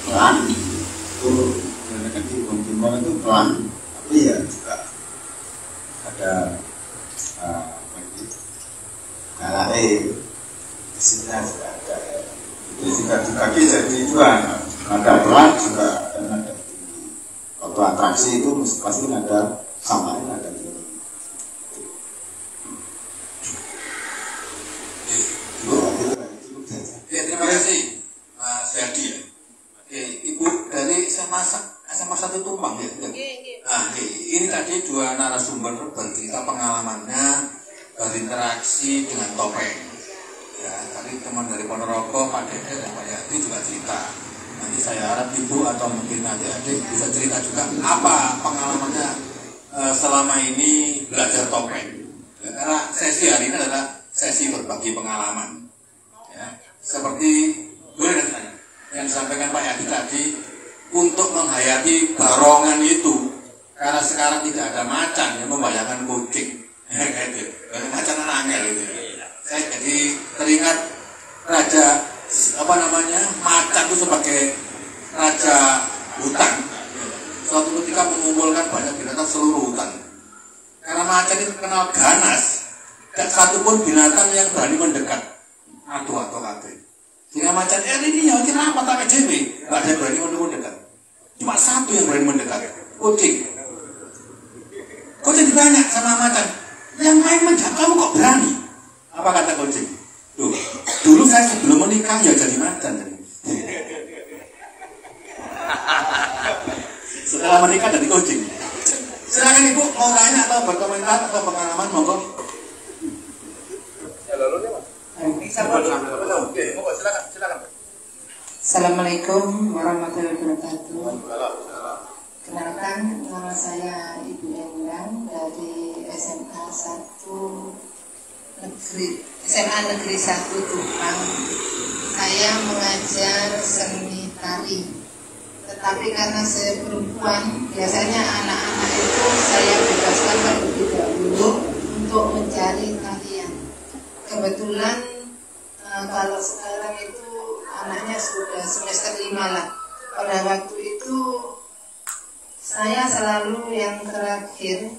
pelan. Itu kan gimbong itu pelan, tapi ya juga ada galai kesininya juga ada. Itu juga di kaki jadi dua, ada pelan juga dan ada tinggi. Waktu atraksi itu pasti ada sampahnya ada tinggi. Ya, terima kasih Mas Ferdi ya. Oke, Ibu dari SMA 1 Tumpang ya. Nah, ini tadi dua narasumber bercerita pengalamannya berinteraksi dengan topeng. Ya, tadi teman dari Ponorogo, Pak Dede dan Pak Yati juga cerita. Nanti saya harap Ibu atau mungkin adik-adik bisa cerita juga apa pengalamannya selama ini belajar topeng. Ya, karena sesi hari ini adalah sesi berbagi pengalaman. Ya, seperti yang disampaikan Pak Yadi tadi, untuk menghayati barongan itu, karena sekarang tidak ada macan yang membayangkan kucing, macan angel itu. Saya jadi teringat raja macan itu sebagai raja hutan. Suatu ketika mengumpulkan banyak binatang seluruh hutan. Karena macan itu terkenal ganas, tidak satupun binatang yang berani mendekat. Atau kabeh. Jika macan ini ya kenapa tak dewe? Enggak ada berani mendekat. Cuma satu yang berani mendekat, kucing. Kucing ditanya sama macan, yang lain mendekat kamu kok berani? Apa kata kucing? Dulu saya sebelum menikah ya jadi macan. Setelah menikah jadi kucing. Silakan Ibu mau tanya atau berkomentar atau pengalaman monggo. Assalamualaikum warahmatullahi wabarakatuh. Kenalkan, nama saya Ibu Endang dari SMA Negeri 1 Tumpang. Saya mengajar seni tari. Tetapi karena saya perempuan, biasanya anak-anak itu saya bebaskan terlebih dahulu untuk mencari tarian. Kebetulan kalau sekarang itu anaknya sudah semester 5 lah. Pada waktu itu saya selalu yang terakhir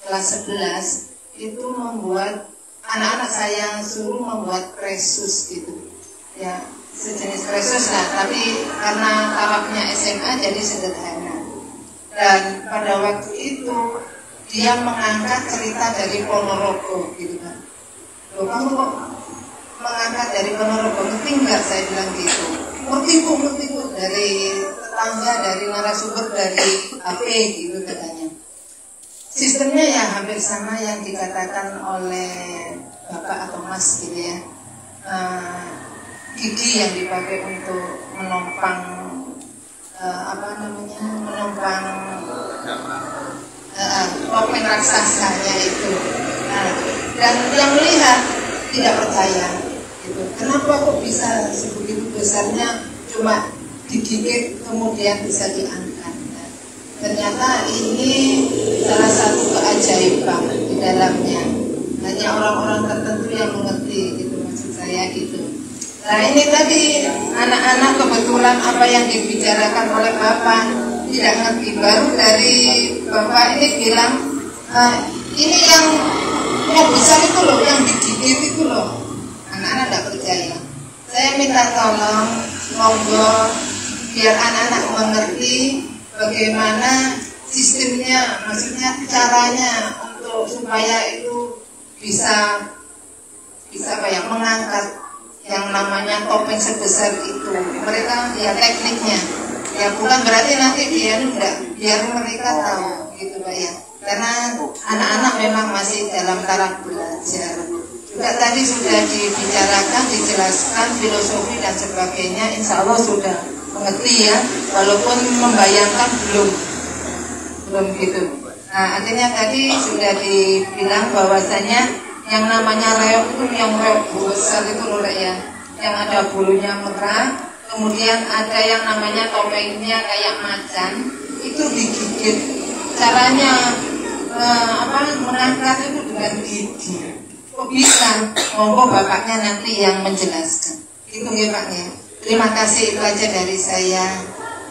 kelas 11 itu membuat anak-anak saya suruh membuat kresus gitu. Ya, sejenis kresus lah, tapi karena tarafnya SMA jadi sederhana. Dan pada waktu itu dia mengangkat cerita dari Ponorogo gitu kan. Loh, kamu kok mengangkat dari Ponorogo, ngerti enggak? Saya bilang gitu. Ngerti bu, dari tetangga, dari narasumber, dari HP gitu katanya. Sistemnya ya hampir sama yang dikatakan oleh Bapak atau Mas gitu ya. Gigi yang dipakai untuk menopang menopang topeng raksasanya itu. Dan yang melihat tidak percaya gitu. Kenapa kok bisa sebegitu besarnya cuma digigit kemudian bisa diangkat. Ternyata ini salah satu keajaiban di dalamnya. Hanya orang-orang tertentu yang mengerti gitu, maksud saya gitu. Nah ini tadi anak-anak kebetulan apa yang dibicarakan oleh Bapak tidak ngerti. Baru dari bapak ini bilang, ini yang besar itu loh, yang digigit itu loh. Anak-anak tidak percaya. Saya minta tolong, monggo biar anak-anak mengerti bagaimana sistemnya, maksudnya caranya untuk supaya itu bisa mengangkat yang namanya topeng sebesar itu. Mereka ya tekniknya, ya bukan berarti nanti dia enggak, biar mereka tahu gitu Pak ya. Karena anak-anak memang masih dalam taraf belajar. Juga tadi sudah dibicarakan, dijelaskan filosofi dan sebagainya, insya Allah sudah mengerti ya, walaupun membayangkan belum gitu. Nah akhirnya tadi sudah dibilang bahwasanya yang namanya reok itu yang reok besar itu loh ya, yang ada bulunya merah, kemudian ada yang namanya topengnya kayak macan, itu digigit. Caranya mengangkat itu dengan gigi. Kok bisa? Monggo bapaknya nanti yang menjelaskan. Itu ya Pak ya. Terima kasih, itu aja dari saya.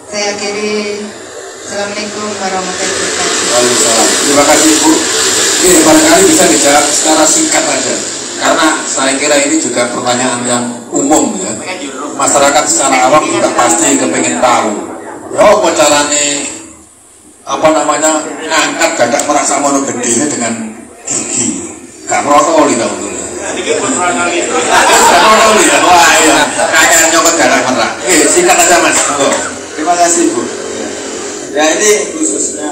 Saya akhiri. Assalamualaikum warahmatullahi wabarakatuh. Waalaikumsalam. Terima kasih Bu. Ini barangkali bisa dijawab secara singkat saja, karena saya kira ini juga pertanyaan yang umum ya. Masyarakat secara awam juga pasti kepengen tahu. Ya apa caranya ngangkat gagak merasa mono gede dengan gigi. Gak protokol itu betul. Wah iya, kayak nyokot gagak merah. Singkat aja Mas. Terima kasih Bu. Ya ini khususnya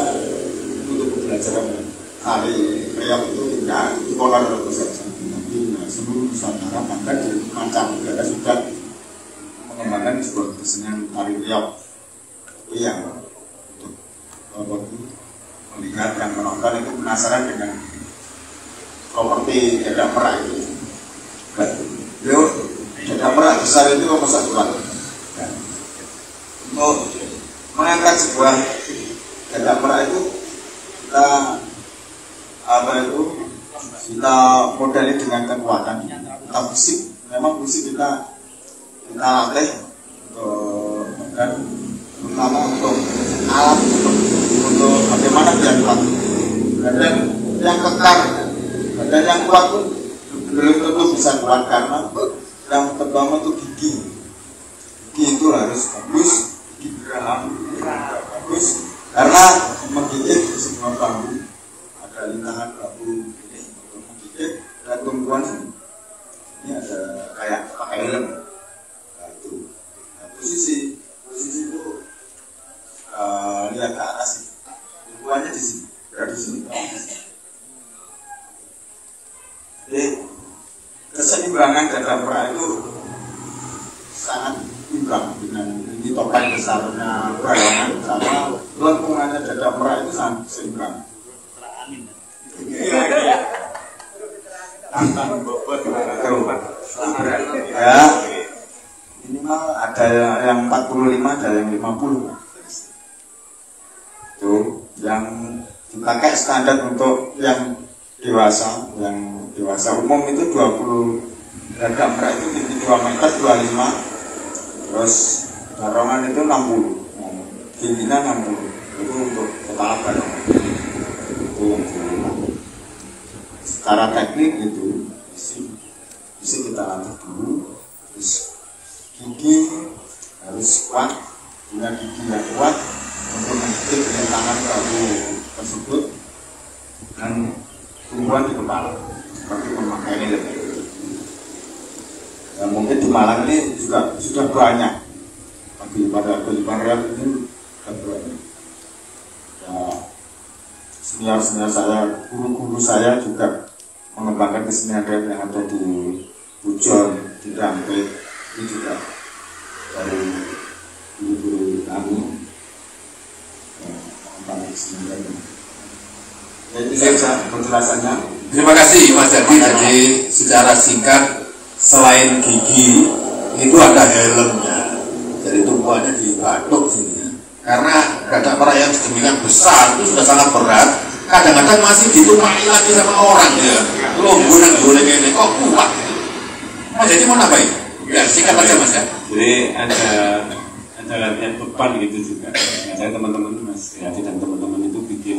untuk pembelajaran hari reok itu tidak dipolar oleh saja, tapi seluruh Nusantara bahkan di mancanegara sudah mengembangkan sebuah kesenian tari reok. Itu yang untuk melihat dan menonton itu penasaran dengan properti gagak merah itu. Gagak merah besar itu nomor satu lah. Untuk mengangkat sebuah gagak merah itu kita modali dengan kekuatan kita fisik, memang fisik kita latih dan terutama untuk alat untuk bagaimana biar kuat. Badan yang kekar, badan yang kuat pun belum tentu bisa kuat, karena yang pertama itu gigi itu harus bagus, gigi geraham bagus, karena menggigit semua bambu, ada lintahan bambu ini untuk menggigit, dan tumpuan ini ada kayak pakai helm. Nah itu, posisi itu lihat ke atas, tumpuannya di sini, berada di sini. Jadi keseimbangan gagak merah itu sangat imbang dengan ini topeng besarnya bayangan sama lengkungannya gagak merah itu sangat seimbang. Ya, minimal ada yang 45, ada yang 50. Tuh, yang dipakai standar untuk yang dewasa umum itu 20, gagak merah itu tinggi 2 meter 25. Terus barongan itu 60, tingginya 60, itu untuk kepala barongan. Itu yang kelima. Secara teknik itu bisa kita latih dulu. Terus gigi harus kuat, punya gigi yang kuat untuk menggigit rintangan bambu tersebut dan tumbuhan di kepala seperti memakai helm. Ya, mungkin di Malang ini juga sudah banyak, bagi pada reok ini sudah banyak. Ya, senior-senior saya, guru-guru saya juga mengembangkan kesenian reok yang ada di Pujon, di Dampit, ini juga dari guru-guru kami mengembangkan kesenian reok. Jadi saya penjelasannya. Terima kasih Mas Jadi. Jadi secara singkat, selain gigi itu ada helmnya, jadi tumpuannya di batuk sini. Karena gagak merah yang sedemikian besar itu sudah sangat berat, kadang-kadang masih ditumpai lagi sama orang ya. Lombok yang boleh ini kok kuat. Mas Jadi mau ngapain? Ya singkat aja Mas ya. Jadi ada latihan beban gitu juga. Ada saya teman-teman Mas Riyadi dan teman-teman itu bikin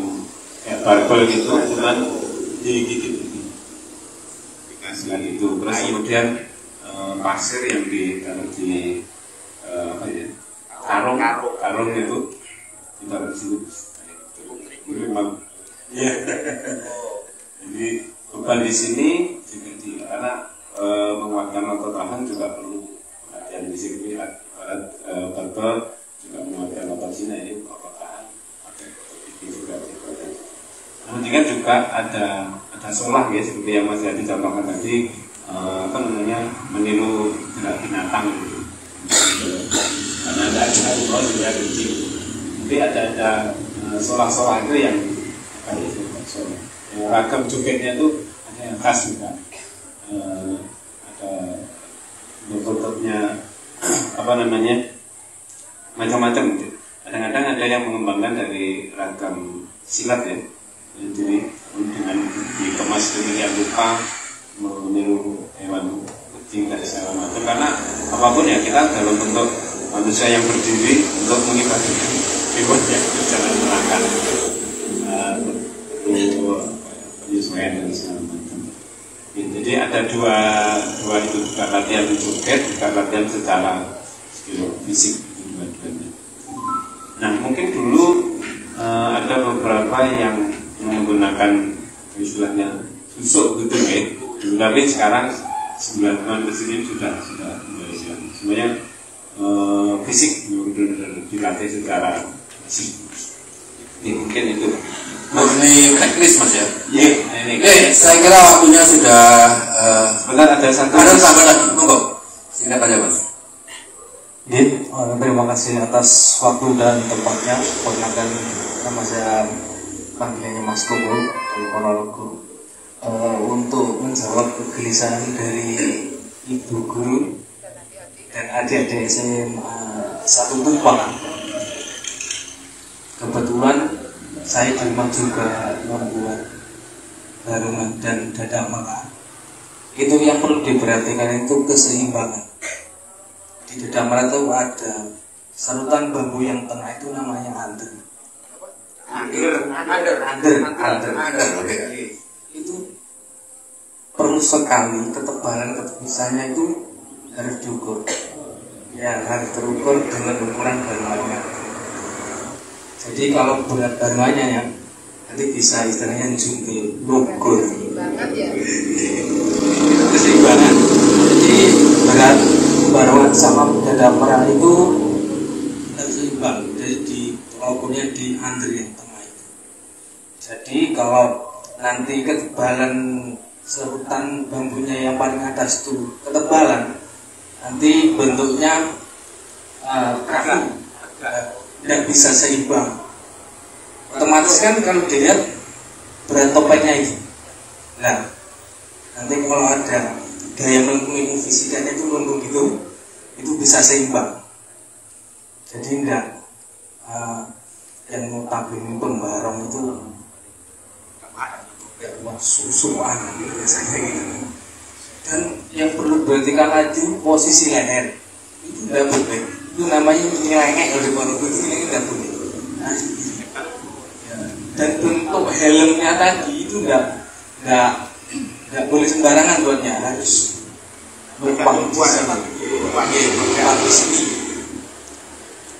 kayak barbel gitu, cuman digigit dikasih itu. Terus kemudian pasir yang ditaruh di apa ya, karung itu ditaruh di situ. Memang ya. Jadi beban di sini juga karena menguatkan otot tahan juga perlu perhatian di sini. Alat barbel juga menguatkan otot sini, ini otot tahan, pakai otot juga. Kemudian juga ada solah ya, seperti yang Mas Yadi contohkan tadi, apa namanya, meniru gerak binatang gitu. Karena ada juga kecil. Tapi ada solah-solah itu yang kayak itu, yang ragam jogetnya itu ada yang khas juga. Ada bentuk-bentuknya apa namanya, macam-macam gitu. Kadang-kadang ada yang mengembangkan dari ragam silat ya, jadi dengan dikemas demikian rupa meniru hewan kucing dan segala macam. Karena apapun ya, kita dalam bentuk manusia yang berdiri untuk mengibadahkan hewan yang berjalan melangkah, penyesuaian dan segala macam. Jadi ada dua itu, juga latihan joget, juga latihan secara fisik dua-duanya. Nah, mungkin dulu ada beberapa yang menggunakan istilahnya susuk gitu ya. Tapi sekarang 9 tahun ke sini sudah semuanya fisik, dilatih secara fisik. Mungkin itu murni teknis Mas ya. Iya. Saya kira waktunya sudah sebentar, ada satu tambah lagi, monggo. Singkat aja Mas. Terima kasih atas waktu dan tempatnya. Perkenalkan, nama saya panggilannya Mas Koko dari Ponorogo. Untuk menjawab kegelisahan dari ibu guru dan adik-adik SMA 1 Tumpang, kebetulan saya di rumah juga membuat barungan dan dadak merah. Itu yang perlu diperhatikan itu keseimbangan. Di dadak merah itu ada sarutan bambu yang tengah itu namanya ander. Itu perlu sekali ketebalan ketepisannya itu harus diukur. Ya, harus terukur dengan ukuran barungannya. Jadi kalau berat barungannya ya, nanti bisa istilahnya jungkil, lugur. Keseimbangan. Jadi berat barungan sama dadak merah itu harus seimbang. Jadi ukurnya di under yang tengah itu. Jadi kalau nanti ketebalan serutan bambunya yang paling atas itu ketebalan, nanti bentuknya kaku, tidak bisa seimbang. Otomatis kan kalau dilihat berat topengnya itu. Nah, nanti kalau ada gaya melengkung fisikanya itu melengkung gitu, itu bisa seimbang. Jadi enggak yang notabene pembarong itu susuan biasanya gitu. Dan yang perlu diperhatikan lagi posisi leher itu tidak boleh. Itu namanya nyelengek kalau di Ponorogo itu ini tidak boleh. Nah, dan bentuk helmnya tadi itu nggak boleh sembarangan buatnya, harus berpang di sini.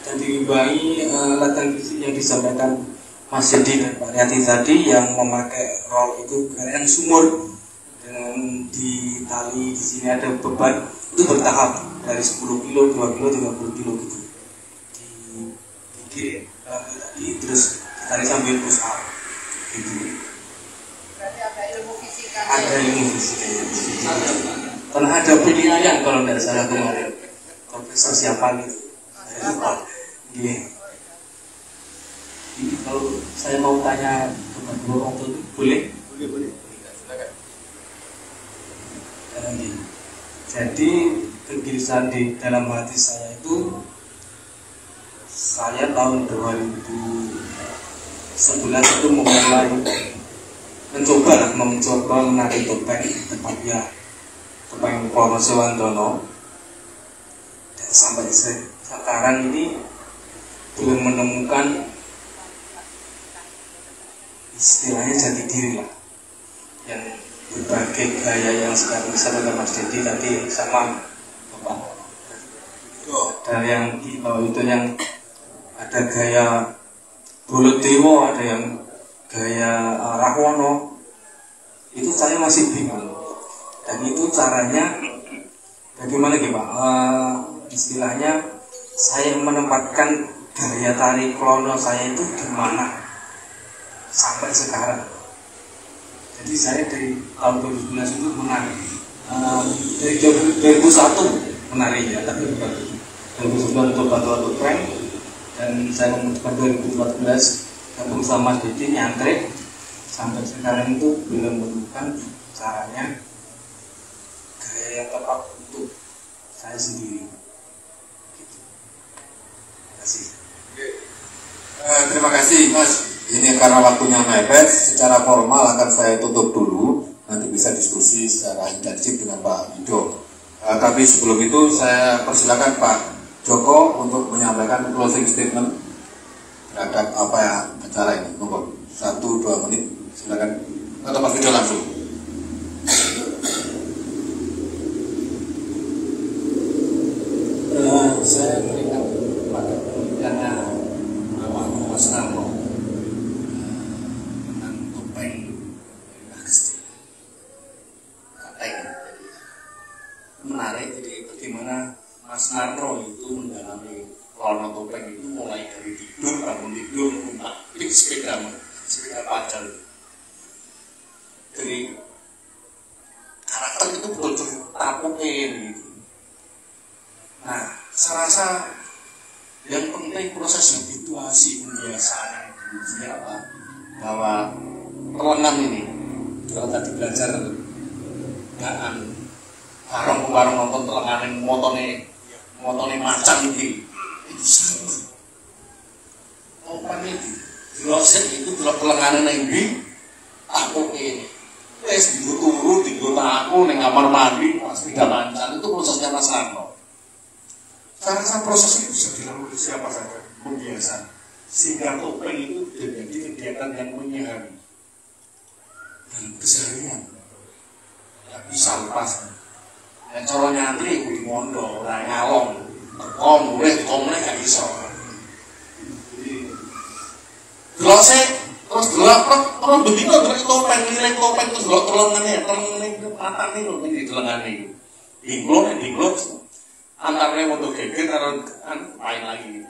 Dan diimbangi latihan fisik yang disampaikan Mas Yadi dan Pak Riyadi tadi, yang memakai roll itu garian sumur dengan di tali di sini ada beban itu bertahap dari 10 kilo, 2 kilo, 30 kilo gitu. Digigit tadi terus tadi sambil push up gitu. Berarti ada ilmu fisika. Ada ilmu fisikanya. Karena ada penilaian kalau tidak salah kemarin profesor siapa gitu. Saya lupa. Iya. Ini kalau saya mau tanya kepada orang tua itu boleh? Boleh. Jadi kegelisahan di dalam hati saya itu, saya tahun 2011 itu mulai mencoba menari topeng, tepatnya topeng Wonosowandono. Dan sampai sekarang ini belum menemukan istilahnya jati diri lah, yang berbagai gaya yang sekarang disampaikan Mas Dedi tadi sama Bapak. Ada yang di bawah itu yang ada gaya Bolotewo, ada yang gaya Rahwono, itu saya masih bingung. Dan itu caranya bagaimana Pak? Istilahnya saya menempatkan gaya tari klono saya itu gimana sampai sekarang. Jadi saya dari tahun 2011 itu menari, dari 2001 menari ya, tapi 2009 untuk batu topeng, dan saya memutuskan 2014 gabung sama Mas Dedi nyantrik. Sampai sekarang itu belum menemukan caranya gaya yang tepat untuk saya sendiri. Gitu. Terima kasih. Terima kasih Mas. Ini karena waktunya mepet, secara formal akan saya tutup dulu. Nanti bisa diskusi secara intensif dengan Pak Yudo. Tapi sebelum itu saya persilakan Pak Joko untuk menyampaikan closing statement terhadap apa ya acara ini. Monggo 1-2 menit, silakan. Atau Pak Yudo langsung. Saya melihat pada penelitiannya Mas Narno tentang topeng Agustin, menarik. Jadi bagaimana Mas Narno itu mendalami klono topeng itu mulai dari tidur, bangun tidur, untak sepeda pacar. Dari karakter itu betul-betul tapukin gitu. Nah, saya rasa yang penting proses habituasi, pembiasaan yang apa, bahwa kelengan ini kalau tadi belajar ngaan bareng nonton kelengan motone macan itu sama opan itu dilosek itu kelengan yang di aku ini wes turu aku neng kamar mandi pas tidak lancar. Itu prosesnya Mas Narno. Saya rasa proses itu bisa dilakukan siapa saja, pembiasaan, sehingga topeng itu menjadi kegiatan yang menyehari dalam keseharian. Tidak bisa lepas. Yang cara nyantri itu di mondo, orang ngalong, komuleh gak bisa. Gelosnya terus gelap, terus begitu dari topeng, nilai topeng terus gelap telengannya matanya loh di telengannya. Dinglok. Antaranya untuk geger atau main lagi gitu.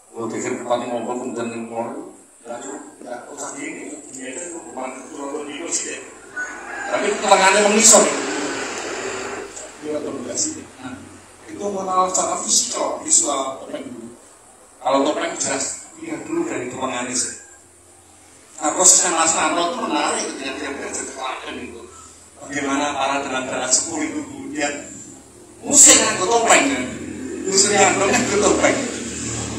Kalau geger kepati ngobrol kemudian ngobrol, tidak usah gini. Dia itu bukan terlalu bingung sih. Tapi telengannya mengisor. Dia komunikasi. Nah, itu mengenal secara visual topeng dulu. Kalau topeng jelas, lihat dulu dari telengannya sih. Nah, prosesnya Mas Narno itu menarik ketika dia belajar teladan itu. Bagaimana para dalang-dalang sepuh itu kemudian musik nganggo topeng,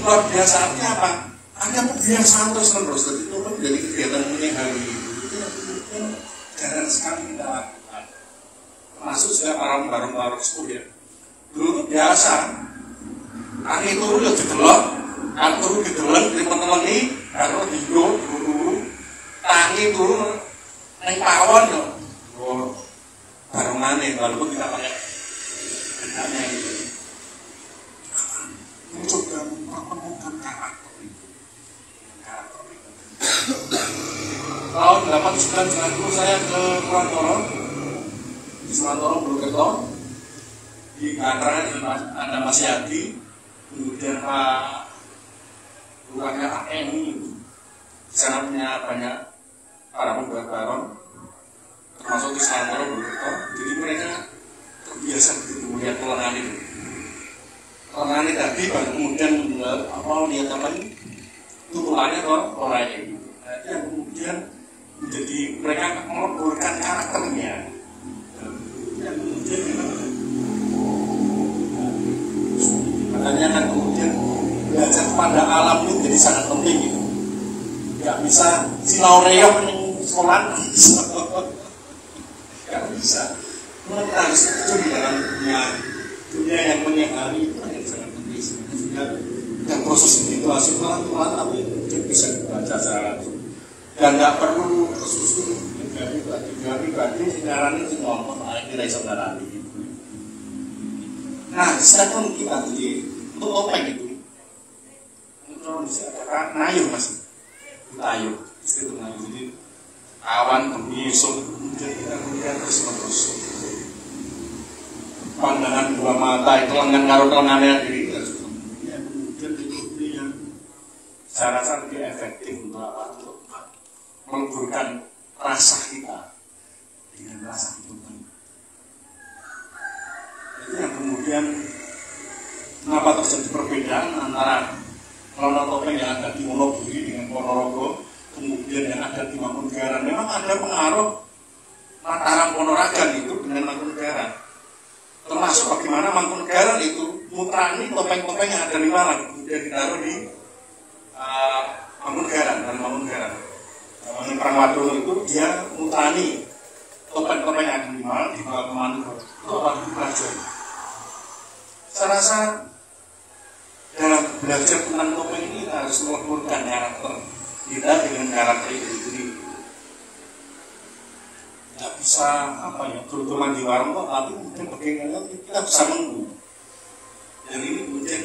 luar biasa. Artinya apa? Ada kebiasaan terus-menerus. Jadi topeng menjadi kegiatan menyehari. Itu yang kemudian jarang sekali kita lakukan. Termasuk juga para bareng-bareng sepuh ya. Dulu itu biasa. Kaki turu ya didelok, kaki turu didelok, di teman-teman ini, kalau hidup, turu, tangi turu, naik pawon ya. Oh, barengannya, walaupun kita pakai benarnya itu mencoba mempertemukan karakter itu. Tahun 1990 saya ke Purantoro, di Purantoro Purwokerto, di Kanteran ada Mas Yadi, kemudian Pak Bukannya Eni, di sana punya banyak para pembuat barong, termasuk di Purantoro Purwokerto. Jadi mereka terbiasa begitu melihat kelengan itu. Kelengan ini tadi baru kemudian lihat apa ini tutulannya orang itu. Nah, yang kemudian menjadi mereka meleburkan karakternya. Yang kemudian makanya kan kemudian belajar pada alam itu jadi sangat penting gitu. Gak bisa silau reok di sekolah, gak bisa. Kita harus itu di dalam dunia yang menyehari itu yang sangat penting. Sehingga dan proses intelektuasi pelan-pelan tapi bisa dibaca secara langsung dan nggak perlu tersusun pribadi sinarane itu ngomong akhirnya bisa ngarani. Nah sekarang kita untuk topeng itu bisa katakan nayo masih tayo itu nayo jadi awan pembisuk kemudian kita melihat terus pandangan dua mata itu lengan karo lengannya diri kemudian itu yang cara-cara lebih efektif untuk apa untuk meleburkan rasa kita dengan rasa itu yang kemudian kenapa terjadi perbedaan antara Klono topeng yang ada di Wonogiri dengan Ponorogo kemudian yang ada di Mangkunegaran. Memang ada pengaruh Mataram Ponorogan itu dengan Mangkunegaran, termasuk bagaimana Mangkunegaran itu mutrani topeng-topeng yang ada di Malang kemudian ditaruh di Mangkunegaran dan Mangkunegaran. Perang Wadono itu dia mutrani topeng-topeng yang ada di Malang dibawa ke Manado itu apa dipelajari. Saya rasa dalam belajar tentang topeng ini harus meleburkan karakter kita dengan karakter itu sendiri. Tidak bisa apa ya terutama di warung kok, tapi mungkin bagaimana kita bisa menunggu. Dan ini kemudian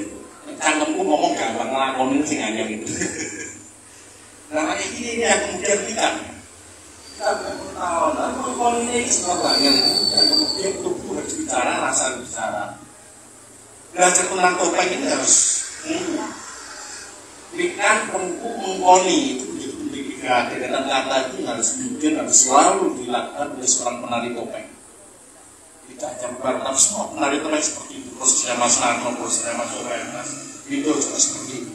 cangkemku ngomong gampang ngelakonin sing anyar gitu. Namanya ini yang kemudian kita tahu, kalau ini semua banyak dan kemudian tubuh harus bicara, rasa harus bicara. Belajar tentang topeng ini harus Likan mengkoni itu menjadi penting kehadiran kata itu harus selalu dilakukan oleh seorang penari topeng. Tidak hanya beberapa semua penari topeng seperti itu. Prosesnya Mas Narno, prosesnya Mas Sorentas, itu juga seperti itu.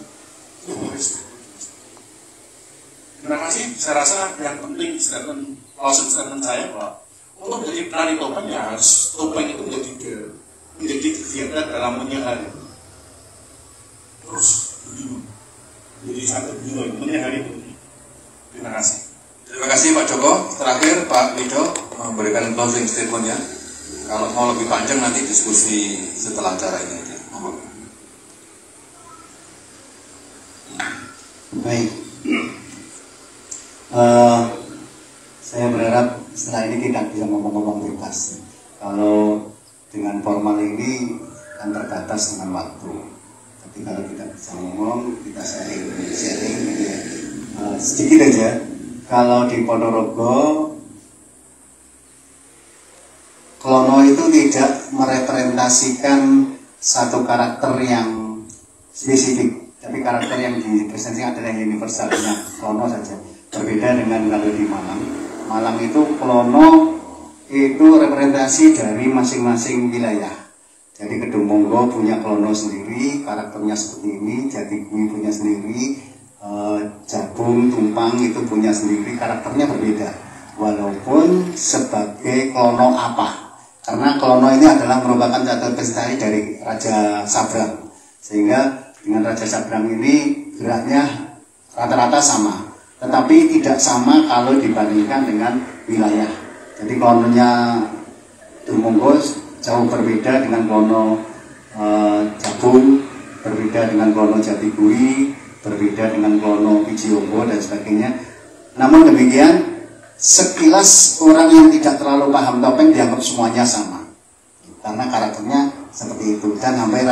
Terima kasih. Saya rasa yang penting statement saya bahwa untuk menjadi penari topeng ya harus topeng itu menjadi kegiatan dalam menyehari. Terus bingung. Jadi satu bingung menyehari itu. Terima kasih. Terima kasih Pak Joko. Terakhir Pak Wido memberikan closing statement-nya. Kalau mau lebih panjang nanti diskusi setelah acara ini. Baik. Saya berharap setelah ini kita bisa ngomong-ngomong bebas. Kalau dengan formal ini kan terbatas dengan waktu. Tapi kalau kita bisa ngomong, kita sharing gitu ya. Sedikit aja. Kalau di Ponorogo, Klono itu tidak merepresentasikan satu karakter yang spesifik, tapi karakter yang dipresentasikan adalah yang universalnya Klono saja. Berbeda dengan kalau di Malang. Malang itu Klono itu representasi dari masing-masing wilayah. Jadi Kedung Monggo punya Klono sendiri, karakternya seperti ini. Jatigui punya sendiri, Jabung, Tumpang itu punya sendiri, karakternya berbeda. Walaupun sebagai Klono apa? Karena Klono ini adalah merupakan satu prestasi dari Raja Sabrang. Sehingga dengan Raja Sabrang ini geraknya rata-rata sama. Tetapi tidak sama kalau dibandingkan dengan wilayah. Jadi klononya Dumonggo jauh berbeda dengan klono Jabung, berbeda dengan klono Jatigui, berbeda dengan klono Pijiyonggo dan sebagainya. Namun demikian, sekilas orang yang tidak terlalu paham topeng dianggap semuanya sama. Karena karakternya seperti itu. Dan hampir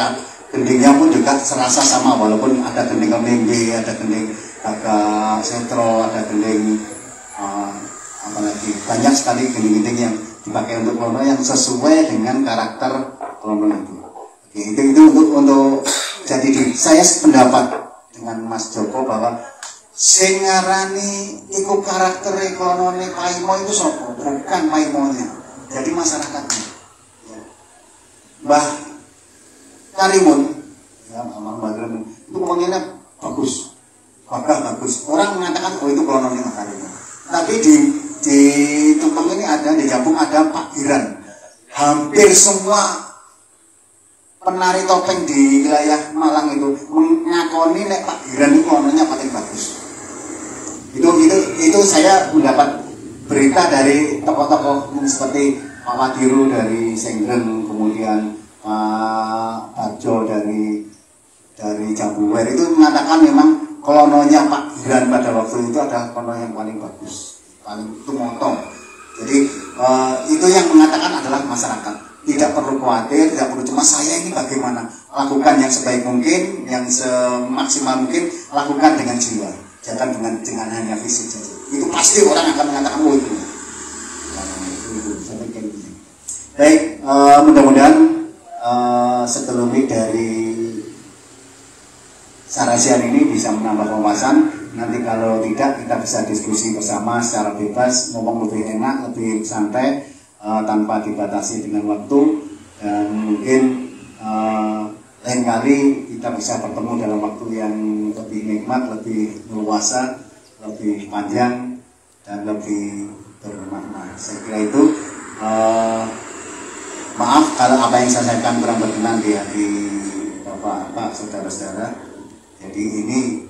gendingnya pun juga serasa sama, walaupun ada gending Kemengge, ada gending Agak Setro, ada gending apalagi banyak sekali gending-gending yang dipakai untuk klono yang sesuai dengan karakter klono itu. Oke, itu untuk jadi saya sependapat dengan Mas Joko bahwa sing ngarani iku karakter klonone Paimo itu sapa? Bukan Paimonya. Jadi masyarakatnya. Ya. Mbah Karimun, ya Mbah Karimun itu ngomongnya bagus. Bagus. Orang mengatakan oh itu klonone Mbah Karimun. Tapi di Tumpeng ini ada, di Jabung ada Pak Giran. Hampir semua penari topeng di wilayah Malang itu mengakoni nek Pak Giran itu klononnya paling bagus. Itu saya mendapat berita dari tokoh-tokoh seperti Pak Wadiru dari Senggreng, kemudian Pak Barjo dari dari Jambuwer itu mengatakan memang kolononya Pak Giran pada waktu itu adalah kolono yang paling bagus, paling itu motong. Jadi itu yang mengatakan adalah masyarakat. Tidak perlu khawatir, tidak perlu cuma saya ini bagaimana lakukan yang sebaik mungkin, yang semaksimal mungkin, lakukan dengan jiwa, jangan dengan hanya fisik saja. Itu pasti orang akan mengatakan oh itu. Baik, mudah-mudahan sekelumit dari sarasian ini bisa menambah wawasan. Nanti kalau tidak kita bisa diskusi bersama secara bebas, ngomong lebih enak, lebih santai, tanpa dibatasi dengan waktu, dan mungkin lain kali kita bisa bertemu dalam waktu yang lebih nikmat, lebih leluasa, lebih panjang, dan lebih bermakna. Saya kira itu. Maaf kalau apa yang saya sampaikan kurang berkenan di hati Bapak, saudara-saudara. Jadi ini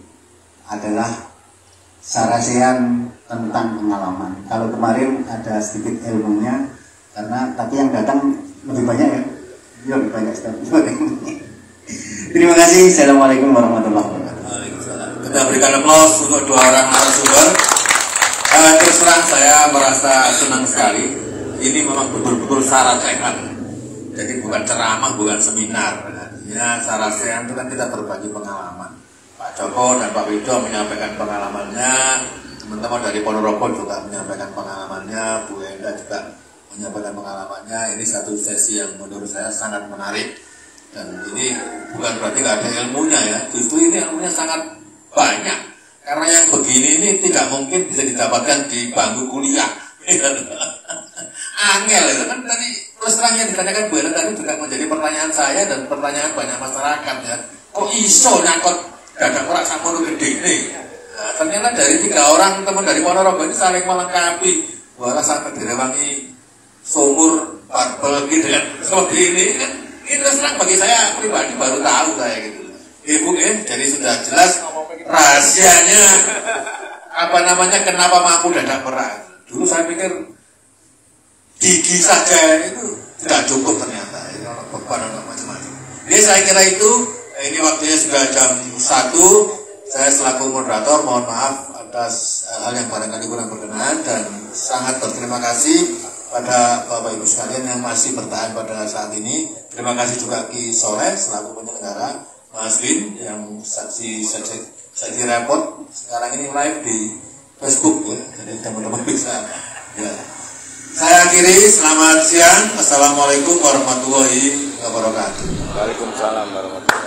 adalah sarasian tentang pengalaman. Kalau kemarin ada sedikit ilmunya, tapi yang datang lebih banyak ya. Ya lebih banyak sekali. Terima kasih. Assalamualaikum warahmatullahi wabarakatuh. Waalaikumsalam. Kita berikan aplaus untuk dua orang narasumber. Terus terang saya merasa senang sekali. Ini memang betul-betul sarasian. Jadi bukan ceramah, bukan seminar. Artinya sarasian itu kan kita berbagi pengalaman. Pak Joko dan Pak Wido menyampaikan pengalamannya, teman-teman dari Ponorogo juga menyampaikan pengalamannya, Bu Enda juga menyampaikan pengalamannya. Ini satu sesi yang menurut saya sangat menarik. Dan ini bukan berarti nggak ada ilmunya ya, justru ini ilmunya sangat banyak. Karena yang begini ini tidak mungkin bisa didapatkan di bangku kuliah. Angel itu kan tadi terus terang yang ditanyakan Bu Ella tadi juga menjadi pertanyaan saya dan pertanyaan banyak masyarakat ya. Kok iso nyangkut dadak ora sakmono gede nih? Nah, ternyata dari 3 orang teman dari Ponorogo ini saling melengkapi. Wala sampai direwangi sumur barbel dengan seperti ini kan. Itu terang bagi saya pribadi baru tahu saya gitu. Ibu jadi sudah jelas rahasianya apa namanya kenapa mampu dadak perang. Dulu saya pikir gigi saja itu tidak cukup ternyata, itu beban atau macam-macam. Jadi saya kira itu, ini waktunya sudah jam 1. Saya selaku moderator mohon maaf atas hal yang barangkali kurang berkenan dan sangat berterima kasih pada Bapak Ibu sekalian yang masih bertahan pada saat ini. Terima kasih juga Ki Soleh selaku penyelenggara, Mas Win yang saksi repot sekarang ini live di Facebook ya, jadi teman-teman bisa ya. Saya akhiri, selamat siang. Assalamualaikum warahmatullahi wabarakatuh. Waalaikumsalam warahmatullahi wabarakatuh.